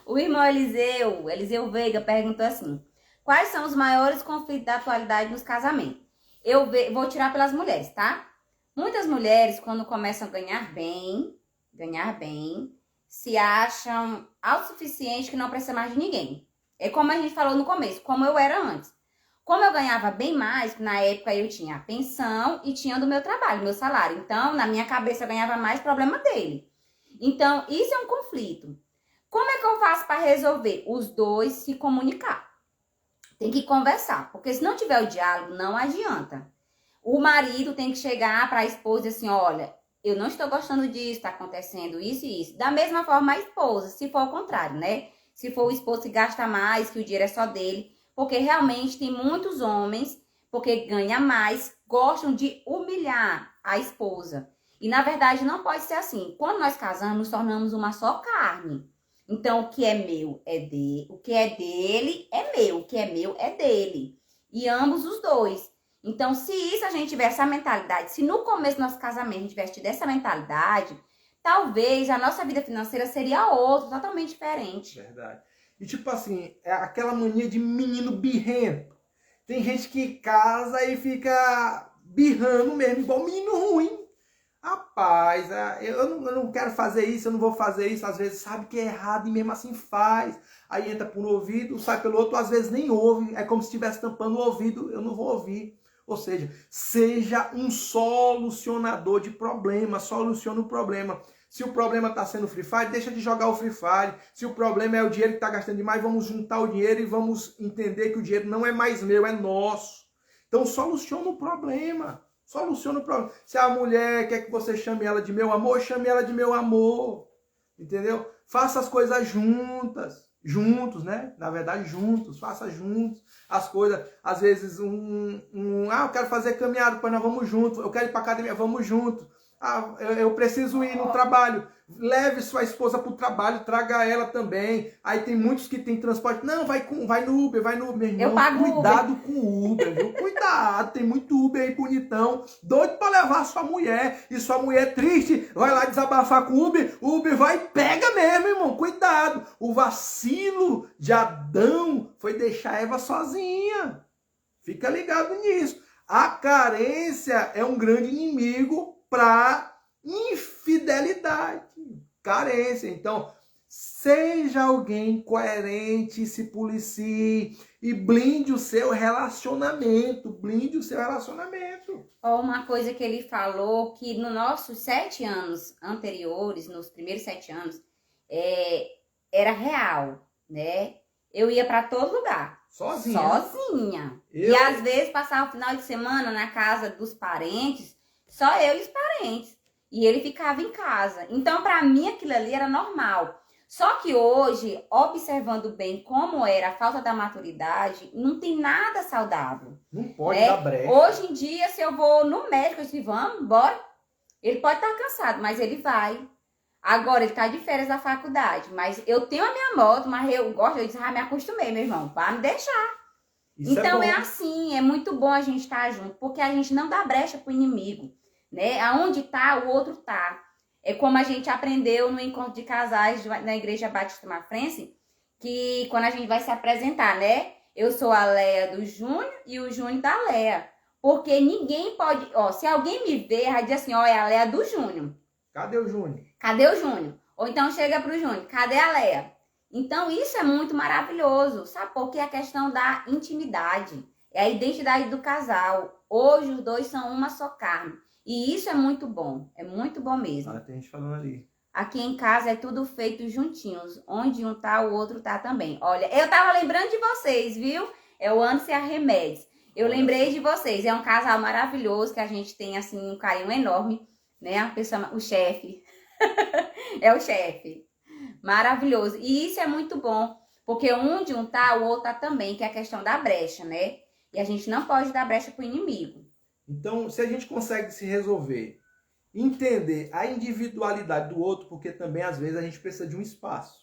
O irmão Eliseu Veiga perguntou assim: quais são os maiores conflitos da atualidade nos casamentos? Vou tirar pelas mulheres, tá? Muitas mulheres, quando começam a ganhar bem, se acham autossuficientes que não precisa mais de ninguém. É como a gente falou no começo, como eu era antes. Como eu ganhava bem mais, na época eu tinha a pensão e tinha do meu trabalho, meu salário. Então, na minha cabeça eu ganhava mais, problema dele. Então, isso é um conflito. Como é que eu faço para resolver? Os dois se comunicar. Tem que conversar, porque se não tiver o diálogo, não adianta. O marido tem que chegar para a esposa e dizer assim, olha, eu não estou gostando disso, está acontecendo isso e isso. Da mesma forma a esposa, se for ao contrário, né? Se for o esposo que gasta mais, que o dinheiro é só dele, porque realmente tem muitos homens, porque ganha mais, gostam de humilhar a esposa. E na verdade não pode ser assim. Quando nós casamos, nos tornamos uma só carne. Então o que é meu é dele, o que é dele é meu, o que é meu é dele. E ambos os dois. Então se isso a gente tiver essa mentalidade, se no começo do nosso casamento a gente tivesse tido essa mentalidade, talvez a nossa vida financeira seria outra, totalmente diferente. Verdade. E tipo assim, é aquela mania de menino birrento. Tem gente que casa e fica birrando mesmo, igual menino ruim. Rapaz, eu não quero fazer isso, eu não vou fazer isso. Às vezes sabe que é errado e mesmo assim faz. Aí entra por um ouvido, sai pelo outro, às vezes nem ouve. É como se estivesse tampando o ouvido, eu não vou ouvir. Ou seja, seja um solucionador de problemas, soluciona o problema. Se o problema está sendo Free Fire, deixa de jogar o Free Fire. Se o problema é o dinheiro que está gastando demais, vamos juntar o dinheiro e vamos entender que o dinheiro não é mais meu, é nosso. Então soluciona o problema. Soluciona o problema. Se a mulher quer que você chame ela de meu amor, chame ela de meu amor. Entendeu? Faça as coisas juntas. Juntos, né? Na verdade, juntos. Faça juntos as coisas. Às vezes, eu quero fazer caminhada, pois nós vamos juntos. Eu quero ir para academia, vamos juntos. Ah, eu preciso ir no trabalho. Leve sua esposa para o trabalho, traga ela também. Aí tem muitos que tem transporte. Não, vai no Uber, meu irmão. Eu pago Cuidado Uber. com o Uber, viu? Cuidado, tem muito Uber aí bonitão, doido para levar sua mulher. E sua mulher triste, vai lá desabafar com o Uber vai e pega mesmo, irmão. Cuidado. O vacilo de Adão foi deixar Eva sozinha. Fica ligado nisso. A carência é um grande inimigo para infidelidade, carência. Então, seja alguém coerente, se policie e blinde o seu relacionamento. Blinde o seu relacionamento. Uma coisa que ele falou, que nos nossos 7 anos anteriores, nos primeiros 7 anos, era real, né? Eu ia para todo lugar. Sozinha. E às vezes passava o final de semana na casa dos parentes, só eu e os parentes. E ele ficava em casa. Então, para mim, aquilo ali era normal. Só que hoje, observando bem como era a falta da maturidade, não tem nada saudável. Não pode dar brecha. Hoje em dia, se eu vou no médico, eu disse, vamos, bora. Ele pode estar cansado, mas ele vai. Agora, ele está de férias da faculdade. Mas eu tenho a minha moto, mas eu disse, me acostumei, meu irmão, para me deixar. Isso então, é assim, é muito bom a gente estar junto, porque a gente não dá brecha pro inimigo. Né? Aonde tá, o outro tá. É como a gente aprendeu no encontro de casais na Igreja Batista Mafrense, que quando a gente vai se apresentar, né? Eu sou a Leia do Júnior e o Júnior da Leia. Porque ninguém pode... se alguém me ver, vai dizer assim, é a Leia do Júnior. Cadê o Júnior? Cadê o Júnior? Ou então chega pro Júnior, cadê a Leia? Então isso é muito maravilhoso, sabe? Porque é a questão da intimidade, é a identidade do casal. Hoje os dois são uma só carne. E isso é muito bom mesmo. Tem gente falando ali. Aqui em casa é tudo feito juntinhos. Onde um tá, o outro tá também. Olha, eu tava lembrando de vocês, viu? É o Anderson e a Remédios. Eu Olha lembrei só. de vocês, é um casal maravilhoso que a gente tem assim um carinho enorme, né? A pessoa, o chefe, é o chefe, maravilhoso. E isso é muito bom, porque onde um tá, o outro tá também, que é a questão da brecha, né? E a gente não pode dar brecha pro inimigo. Então, se a gente consegue se resolver, entender a individualidade do outro, porque também às vezes a gente precisa de um espaço.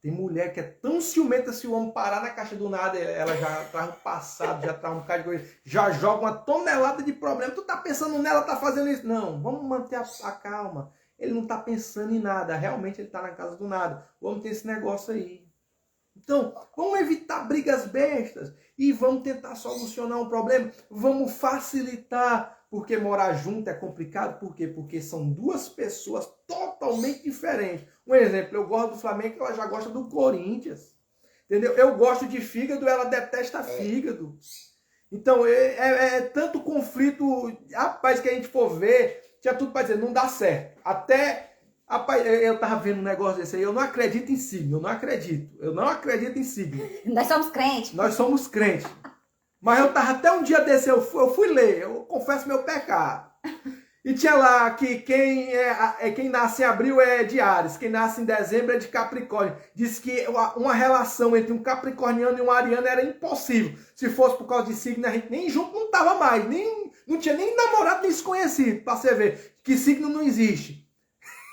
Tem mulher que é tão ciumenta, se o homem parar na caixa do nada, ela já traz um passado, já traz um bocado de coisa, já joga uma tonelada de problema. Tu tá pensando nela, tá fazendo isso? Não, vamos manter a calma. Ele não tá pensando em nada, realmente ele tá na casa do nada. O homem tem esse negócio aí. Então, vamos evitar brigas bestas e vamos tentar solucionar um problema. Vamos facilitar, porque morar junto é complicado. Por quê? Porque são duas pessoas totalmente diferentes. Um exemplo, eu gosto do Flamengo, ela já gosta do Corinthians. Entendeu? Eu gosto de fígado, ela detesta fígado. Então, é tanto conflito, rapaz, que a gente for ver, tinha tudo para dizer, não dá certo. Até, rapaz, eu tava vendo um negócio desse aí, eu não acredito em signo, eu não acredito em signo. Nós somos crentes. Nós somos crentes. Mas eu tava até um dia desse, eu fui ler, eu confesso meu pecado. E tinha lá que quem nasce em abril é de Áries, quem nasce em dezembro é de Capricórnio. Diz que uma relação entre um capricorniano e um ariano era impossível. Se fosse por causa de signo, a gente nem junto não tava mais, não tinha nem namorado nem desconhecido, pra você ver que signo não existe.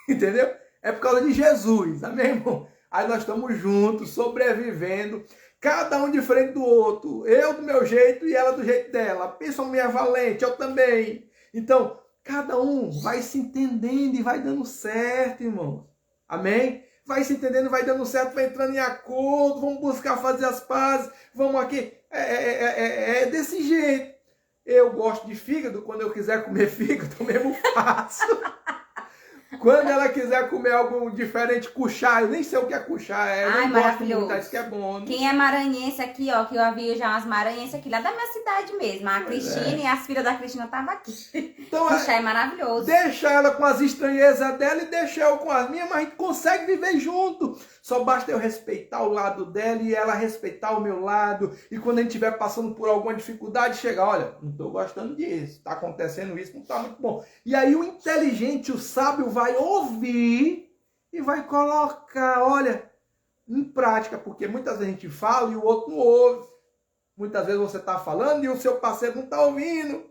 Entendeu? É por causa de Jesus, amém, irmão? Aí nós estamos juntos, sobrevivendo, cada um diferente do outro. Eu do meu jeito e ela do jeito dela. Pensa uma mulher valente, eu também. Então, cada um vai se entendendo e vai dando certo, irmão. Amém? Vai se entendendo, vai dando certo, vai entrando em acordo, vamos buscar fazer as pazes, vamos aqui. É desse jeito. Eu gosto de fígado, quando eu quiser comer fígado, eu mesmo faço. Quando ela quiser comer algo diferente, cuchá, eu nem sei o que é cuchá, eu Ai, não gosto muito, acho que é bom. Quem é maranhense aqui, ó, que eu havia já umas maranhenses aqui, lá da minha cidade mesmo. A Pois Cristina é. e as filhas da Cristina estavam aqui. Então, Cuchá é maravilhoso. deixa ela com as estranhezas dela e deixa eu com as minhas, mas a gente consegue viver junto. Só basta eu respeitar o lado dela e ela respeitar o meu lado. E quando a gente estiver passando por alguma dificuldade, chegar, olha, não estou gostando disso, está acontecendo isso, não está muito bom. E aí o inteligente, o sábio vai ouvir e vai colocar, olha, em prática, porque muitas vezes a gente fala e o outro não ouve. Muitas vezes você está falando e o seu parceiro não está ouvindo.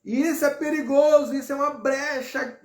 E isso é perigoso, isso é uma brecha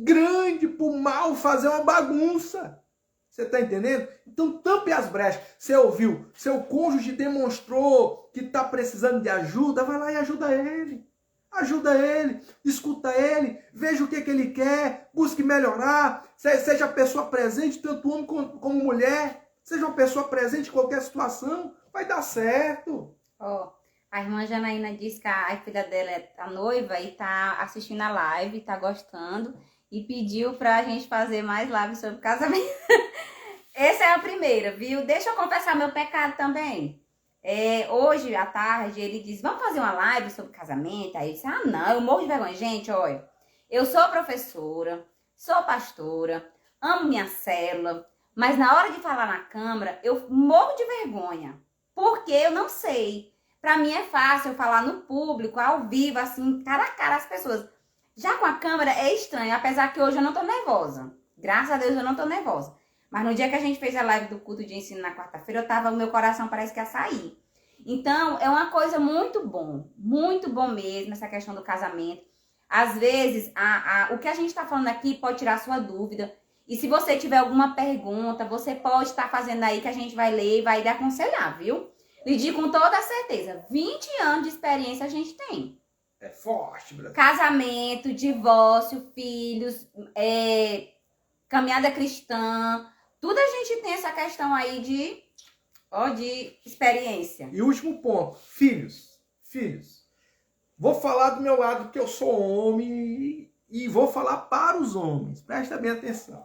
grande para o mal fazer uma bagunça. Você está entendendo? Então tampe as brechas. Você ouviu, seu cônjuge demonstrou que está precisando de ajuda, vai lá e ajuda ele. Ajuda ele, escuta ele, veja o que ele quer, busque melhorar. Seja a pessoa presente, tanto homem como mulher. Seja uma pessoa presente em qualquer situação, vai dar certo. Ó, a irmã Janaína disse que a filha dela é a noiva e tá assistindo a live, tá gostando e pediu pra gente fazer mais lives sobre casamento. Essa é a primeira, viu? Deixa eu confessar meu pecado também. Hoje à tarde ele disse, vamos fazer uma live sobre casamento? Aí eu disse, ah não, eu morro de vergonha. Gente, olha, eu sou professora, sou pastora, amo minha célula, mas na hora de falar na câmera eu morro de vergonha, porque eu não sei. Pra mim é fácil eu falar no público, ao vivo, assim, cara a cara as pessoas. Já com a câmera é estranho, apesar que hoje eu não tô nervosa. Graças a Deus eu não tô nervosa. Mas no dia que a gente fez a live do culto de ensino na quarta-feira, o meu coração parece que ia sair. Então, é uma coisa muito bom mesmo, essa questão do casamento. Às vezes, o que a gente está falando aqui pode tirar sua dúvida. E se você tiver alguma pergunta, você pode estar fazendo aí que a gente vai ler e vai lhe aconselhar, viu? Lhe digo com toda certeza, 20 anos de experiência a gente tem. É forte, Brasil. Casamento, divórcio, filhos, caminhada cristã, tudo a gente tem essa questão aí de experiência. E último ponto, filhos. Vou falar do meu lado que eu sou homem e vou falar para os homens. Presta bem atenção.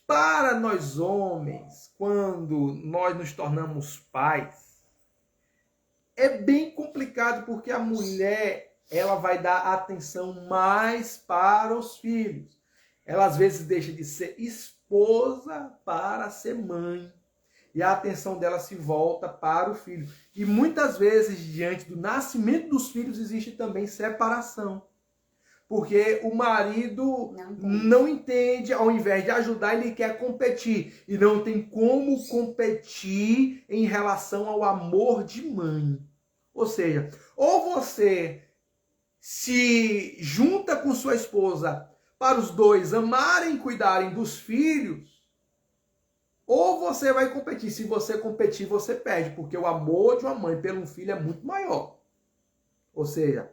Para nós homens, quando nós nos tornamos pais, é bem complicado porque a mulher, ela vai dar atenção mais para os filhos. Ela às vezes deixa de ser esposa para ser mãe. e a atenção dela se volta para o filho. E muitas vezes, diante do nascimento dos filhos, existe também separação. Porque o marido não entende, ao invés de ajudar, ele quer competir. E não tem como competir em relação ao amor de mãe. Ou seja, ou você se junta com sua esposa para os dois amarem e cuidarem dos filhos, ou você vai competir. Se você competir, você perde, porque o amor de uma mãe pelo filho é muito maior. Ou seja,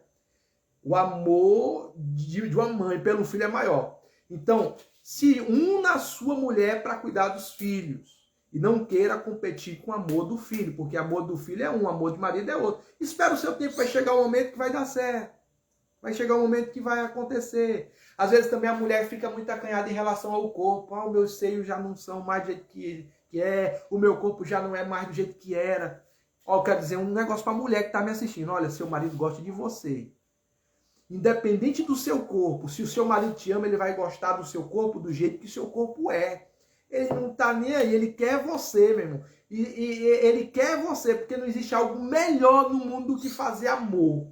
o amor de uma mãe pelo filho é maior. Então, se una a sua mulher para cuidar dos filhos. E não queira competir com o amor do filho, porque o amor do filho é um, o amor de marido é outro. Espera o seu tempo, vai chegar um momento que vai dar certo. Vai chegar um momento que vai acontecer. Às vezes também a mulher fica muito acanhada em relação ao corpo. Ah, os meus seios já não são mais do jeito que é. O meu corpo já não é mais do jeito que era. Ó, eu quero dizer um negócio para a mulher que está me assistindo. Olha, seu marido gosta de você. Independente do seu corpo, se o seu marido te ama, ele vai gostar do seu corpo do jeito que o seu corpo é. Ele não está nem aí, ele quer você, meu irmão. E ele quer você, porque não existe algo melhor no mundo do que fazer amor.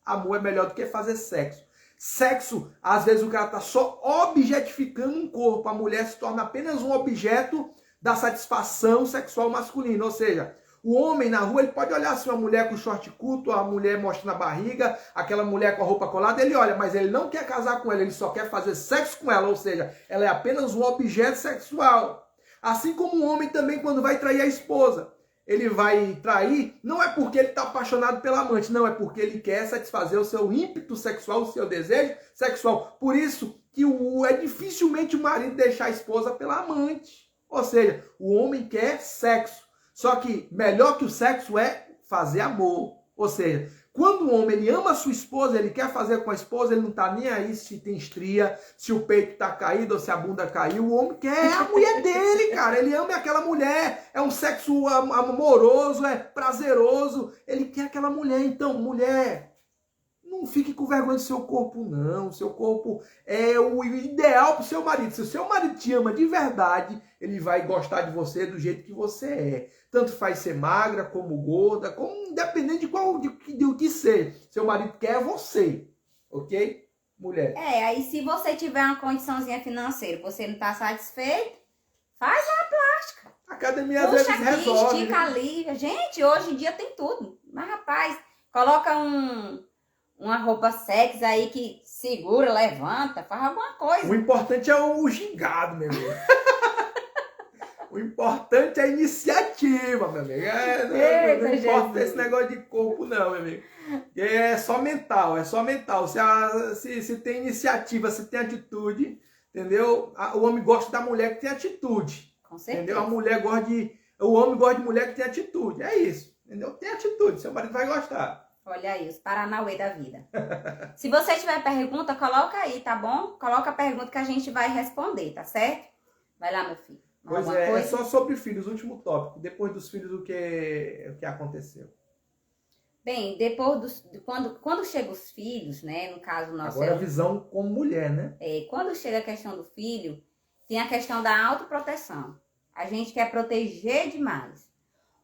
Amor é melhor do que fazer sexo. Sexo, às vezes o cara está só objetificando um corpo. A mulher se torna apenas um objeto da satisfação sexual masculina. Ou seja, o homem na rua, ele pode olhar assim uma mulher com short curto, a mulher mostrando a barriga, aquela mulher com a roupa colada, ele olha, mas ele não quer casar com ela, ele só quer fazer sexo com ela. Ou seja, ela é apenas um objeto sexual. Assim como um homem também, quando vai trair a esposa, ele vai trair, não é porque ele está apaixonado pela amante, não, é porque ele quer satisfazer o seu ímpeto sexual, o seu desejo sexual. Por isso que é dificilmente o marido deixar a esposa pela amante. Ou seja, o homem quer sexo. Só que melhor que o sexo é fazer amor. Ou seja, quando o homem ele ama a sua esposa, ele quer fazer com a esposa, ele não está nem aí se tem estria, se o peito está caído ou se a bunda caiu. O homem quer a mulher dele, cara. Ele ama aquela mulher. É um sexo amoroso, é prazeroso. Ele quer aquela mulher. Então, mulher, não fique com vergonha do seu corpo, não. O seu corpo é o ideal para o seu marido. Se o seu marido te ama de verdade, ele vai gostar de você do jeito que você é. Tanto faz ser magra, como gorda, como independente do que seja. Seu marido quer você, ok? Mulher. Aí se você tiver uma condiçãozinha financeira, você não está satisfeito, faz uma plástica. A academia às vezes Puxa aqui, resolve. estica ali. Gente, hoje em dia tem tudo. Mas, rapaz, coloca uma roupa sexy aí que segura, levanta, faz alguma coisa. O importante é o gingado, meu amigo. O importante é a iniciativa, meu amigo. Não importa esse negócio de corpo, não, meu amigo. É só mental, é só mental. Se tem iniciativa, se tem atitude, entendeu? O homem gosta da mulher que tem atitude. Com certeza. Entendeu? O homem gosta de mulher que tem atitude. É isso, entendeu? Tem atitude, seu marido vai gostar. Olha aí, os Paranauê da vida. Se você tiver pergunta, coloca aí, tá bom? Coloca a pergunta que a gente vai responder, tá certo? Vai lá, meu filho. Pois é só sobre filhos, último tópico. Depois dos filhos, o que aconteceu? Bem, quando chegam os filhos, né? No caso nosso. Agora a visão como mulher, né? Quando chega a questão do filho, tem a questão da autoproteção. A gente quer proteger demais.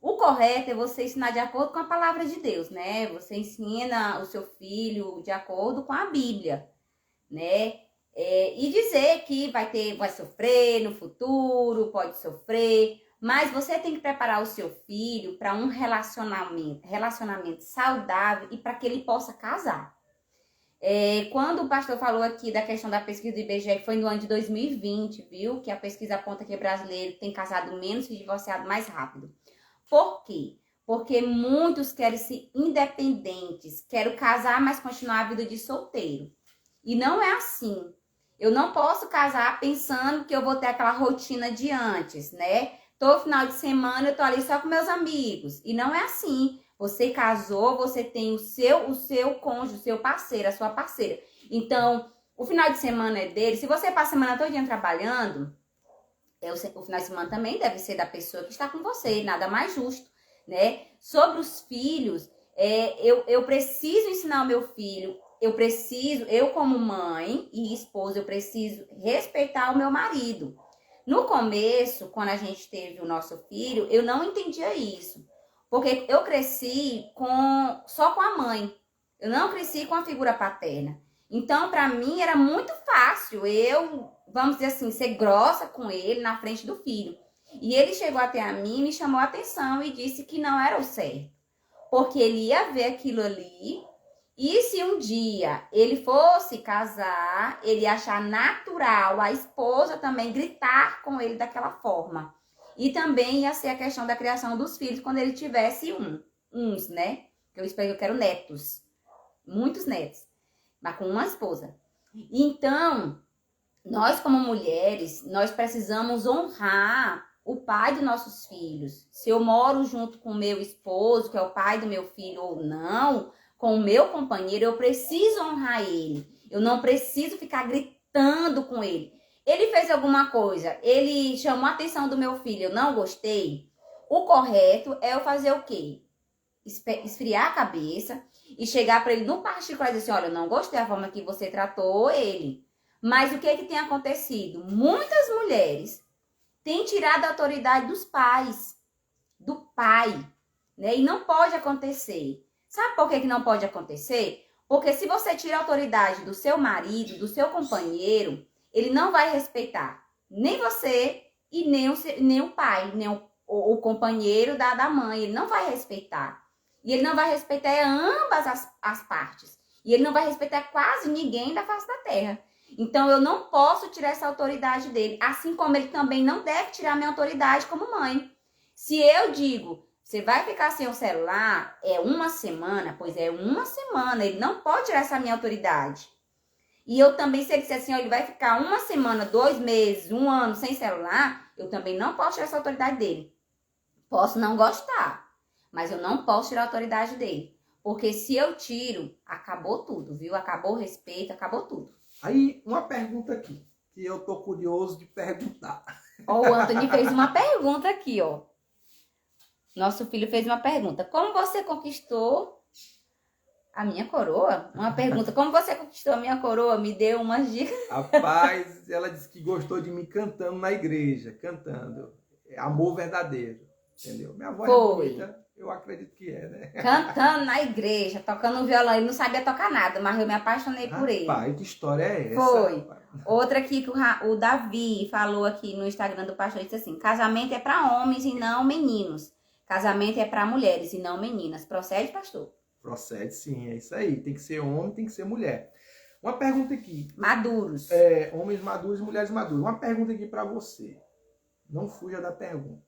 O correto é você ensinar de acordo com a palavra de Deus, né? Você ensina o seu filho de acordo com a Bíblia, né? E dizer que vai sofrer no futuro, pode sofrer, mas você tem que preparar o seu filho para um relacionamento saudável e para que ele possa casar. Quando o pastor falou aqui da questão da pesquisa do IBGE, que foi no ano de 2020, viu? Que a pesquisa aponta que o brasileiro tem casado menos e divorciado mais rápido. Por quê? Porque muitos querem ser independentes, querem casar, mas continuar a vida de solteiro. E não é assim. Eu não posso casar pensando que eu vou ter aquela rotina de antes, né? Todo final de semana eu tô ali só com meus amigos. E não é assim. Você casou, você tem o seu cônjuge, o seu parceiro, a sua parceira. Então, o final de semana é dele. Se você passa a semana toda trabalhando, o final de semana também deve ser da pessoa que está com você. Nada mais justo, né? Sobre os filhos, eu preciso ensinar o meu filho. Eu como mãe e esposa, eu preciso respeitar o meu marido. No começo, quando a gente teve o nosso filho, eu não entendia isso. Porque eu cresci só com a mãe. Eu não cresci com a figura paterna. Então, para mim, era muito fácil eu, vamos dizer assim, ser grossa com ele na frente do filho. E ele chegou até a mim, me chamou a atenção e disse que não era o certo. Porque ele ia ver aquilo ali e se um dia ele fosse casar, ele ia achar natural a esposa também gritar com ele daquela forma. E também ia ser a questão da criação dos filhos quando ele tivesse uns, né? Eu espero que eu quero netos. Muitos netos. Mas com uma esposa. Então, nós como mulheres, nós precisamos honrar o pai dos nossos filhos. Se eu moro junto com o meu esposo, que é o pai do meu filho ou não, com o meu companheiro, eu preciso honrar ele. Eu não preciso ficar gritando com ele. Ele fez alguma coisa, ele chamou a atenção do meu filho, eu não gostei. O correto é eu fazer o quê? Esfriar a cabeça e chegar para ele no particular e dizer assim, olha, eu não gostei da forma que você tratou ele. Mas o que tem acontecido? Muitas mulheres têm tirado a autoridade dos pais, do pai, né? E não pode acontecer. Sabe por que não pode acontecer? Porque se você tira a autoridade do seu marido, do seu companheiro, ele não vai respeitar nem você e nem o pai, nem o companheiro da mãe. Ele não vai respeitar. E ele não vai respeitar ambas as partes. E ele não vai respeitar quase ninguém da face da terra. Então, eu não posso tirar essa autoridade dele. Assim como ele também não deve tirar minha autoridade como mãe. Se eu digo, você vai ficar sem o celular, é uma semana, pois é uma semana. Ele não pode tirar essa minha autoridade. E eu também, se ele disser assim, ó, ele vai ficar uma semana, 2 meses, 1 ano sem celular, eu também não posso tirar essa autoridade dele. Posso não gostar, mas eu não posso tirar a autoridade dele. Porque se eu tiro, acabou tudo, viu? Acabou o respeito, acabou tudo. Aí, uma pergunta aqui, que eu tô curioso de perguntar. Ó, o Anthony fez uma pergunta aqui, ó. Nosso filho fez uma pergunta. Como você conquistou a minha coroa? Uma pergunta. Como você conquistou a minha coroa? Me deu umas dicas. Rapaz, ela disse que gostou de mim cantando na igreja, cantando. É amor verdadeiro, entendeu? Minha voz é bonita, eu acredito que é, né? Cantando na igreja, tocando violão. Ele não sabia tocar nada, mas eu me apaixonei por ele. Rapaz, que história é essa? Foi. Rapaz? Outra aqui que o Davi falou aqui no Instagram do pastor, disse assim, casamento é para homens e não meninos. Casamento é para mulheres e não meninas. Procede, pastor? Procede, sim, é isso aí. Tem que ser homem, tem que ser mulher. Uma pergunta aqui. Maduros. Homens maduros e mulheres maduras. Uma pergunta aqui para você. Não fuja da pergunta.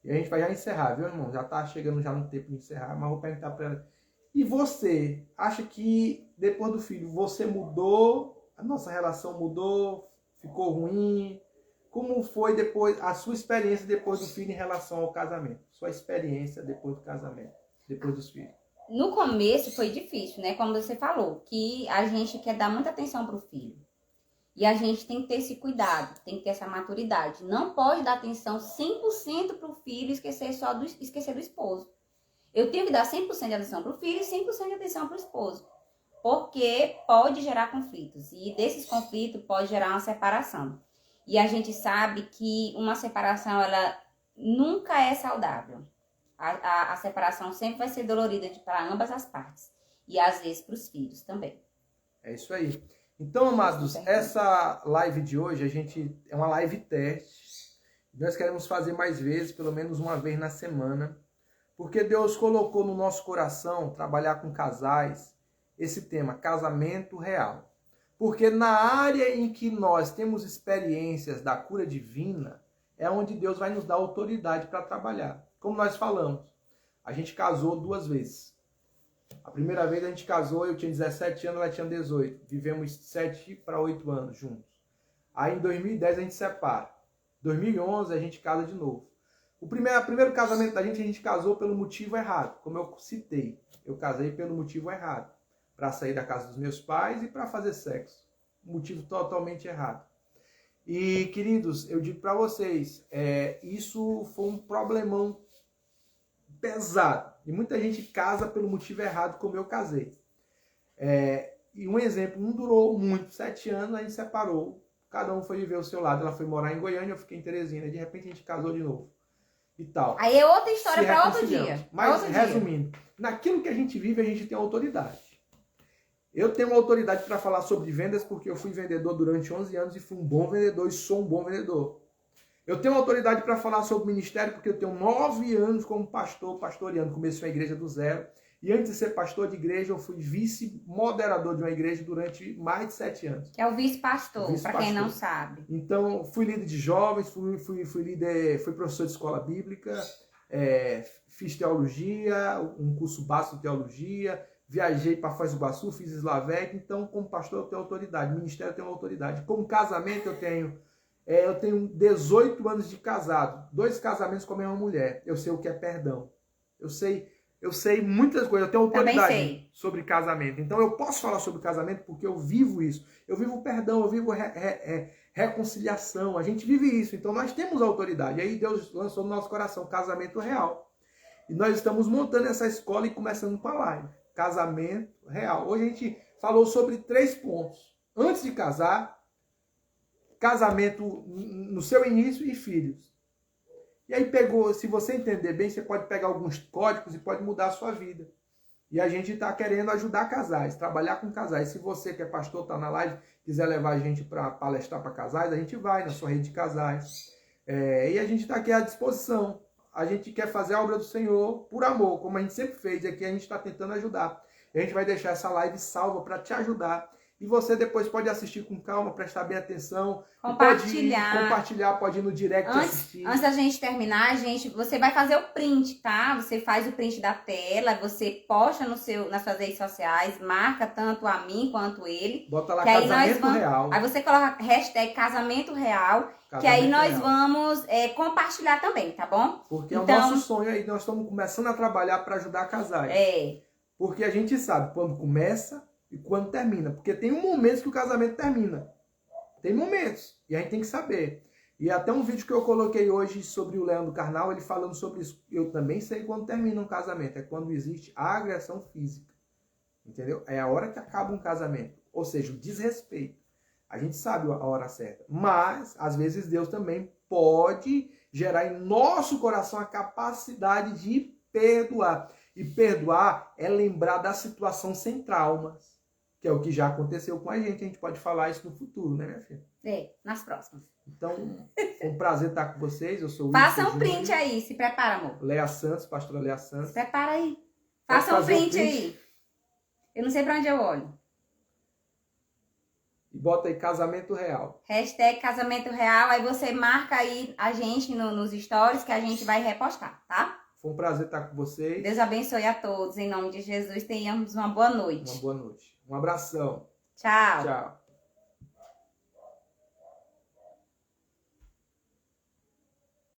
E a gente vai já encerrar, viu, irmão? Já tá chegando já no tempo de encerrar, mas vou perguntar para ela. E você, acha que depois do filho, você mudou? A nossa relação mudou? Ficou ruim? Como foi depois a sua experiência depois do filho em relação ao casamento? Sua experiência depois do casamento, depois dos filhos? No começo foi difícil, né? Como você falou, que a gente quer dar muita atenção pro filho. E a gente tem que ter esse cuidado, tem que ter essa maturidade. Não pode dar atenção 100% pro filho e esquecer do esposo. Eu tenho que dar 100% de atenção pro filho e 100% de atenção pro esposo. Porque pode gerar conflitos. E desses conflitos pode gerar uma separação. E a gente sabe que uma separação, ela nunca é saudável. A separação sempre vai ser dolorida para ambas as partes. E às vezes para os filhos também. É isso aí. Então, amados, essa live de hoje, é uma live teste. Nós queremos fazer mais vezes, pelo menos uma vez na semana. Porque Deus colocou no nosso coração trabalhar com casais esse tema, casamento real. Porque na área em que nós temos experiências da cura divina, é onde Deus vai nos dar autoridade para trabalhar. Como nós falamos, a gente casou 2 vezes. A primeira vez a gente casou, eu tinha 17 anos, ela tinha 18. Vivemos 7 para 8 anos juntos. Aí em 2010 a gente separa. Em 2011 a gente casa de novo. O primeiro casamento da gente, a gente casou pelo motivo errado. Como eu citei, eu casei pelo motivo errado. Para sair da casa dos meus pais e para fazer sexo. Motivo totalmente errado. E, queridos, eu digo para vocês, isso foi um problemão pesado. E muita gente casa pelo motivo errado, como eu casei. E um exemplo, não durou muito, 7 anos, a gente separou. cada um foi viver o seu lado. Ela foi morar em Goiânia, eu fiquei em Teresina. De repente a gente casou de novo. E tal. Aí é outra história Se para outro reconciliamos. dia. Mas, outro resumindo, naquilo que a gente vive, a gente tem autoridade. Eu tenho autoridade para falar sobre vendas porque eu fui vendedor durante 11 anos e fui um bom vendedor e sou um bom vendedor. Eu tenho autoridade para falar sobre ministério porque eu tenho 9 anos como pastor, pastoreando. Comecei a igreja do zero. E antes de ser pastor de igreja, eu fui vice-moderador de uma igreja durante mais de 7 anos. Que é o vice-pastor, para quem não sabe. Então, fui líder de jovens, fui professor de escola bíblica, fiz teologia, um curso básico de teologia, viajei para Foz do Iguaçu, fiz Slavec. Então, como pastor, eu tenho autoridade, ministério eu tenho autoridade. Como casamento, eu tenho 18 anos de casado, 2 casamentos com a mesma mulher. Eu sei o que é perdão. Eu sei muitas coisas, eu tenho autoridade sobre casamento. Então eu posso falar sobre casamento porque eu vivo isso. Eu vivo perdão, eu vivo reconciliação. A gente vive isso. Então nós temos autoridade. Aí Deus lançou no nosso coração casamento real. E nós estamos montando essa escola e começando com a live. Casamento real. Hoje a gente falou sobre 3 pontos. Antes de casar, casamento no seu início e filhos. E aí se você entender bem, você pode pegar alguns códigos e pode mudar a sua vida. E a gente está querendo ajudar casais, trabalhar com casais. Se você que é pastor, está na live, quiser levar a gente para palestrar para casais, a gente vai na sua rede de casais. E a gente está aqui à disposição. A gente quer fazer a obra do Senhor por amor, como a gente sempre fez. E aqui a gente está tentando ajudar. E a gente vai deixar essa live salva para te ajudar. E você depois pode assistir com calma, prestar bem atenção. Compartilhar. Pode ir no direct assistir. Antes da gente terminar, você vai fazer o print, tá? Você faz o print da tela, você posta nas suas redes sociais, marca tanto a mim quanto ele. Bota lá casamento real. Aí você coloca hashtag casamento real, que aí nós vamos compartilhar também, tá bom? Porque então, é o nosso sonho aí, nós estamos começando a trabalhar para ajudar casais. Porque a gente sabe quando começa e quando termina. Porque tem um momento que o casamento termina. Tem momentos. E a gente tem que saber. E até um vídeo que eu coloquei hoje sobre o Leandro Carnal, ele falando sobre isso. Eu também sei quando termina um casamento. É quando existe a agressão física. Entendeu? É a hora que acaba um casamento. Ou seja, o desrespeito. A gente sabe a hora certa. Mas, às vezes, Deus também pode gerar em nosso coração a capacidade de perdoar. E perdoar é lembrar da situação sem traumas. Que é o que já aconteceu com a gente pode falar isso no futuro, né, minha filha? Nas próximas. Então, foi um prazer estar com vocês. Eu sou o Faça um print aí, se prepara, amor. Leia Santos, pastora Leia Santos. Se prepara aí. Faça um print aí. Eu não sei pra onde eu olho. E bota aí casamento real. Hashtag casamento real. Aí você marca aí a gente nos stories que a gente vai repostar, tá? Foi um prazer estar com vocês. Deus abençoe a todos. Em nome de Jesus, tenhamos uma boa noite. Uma boa noite. Um abração. Tchau. Tchau.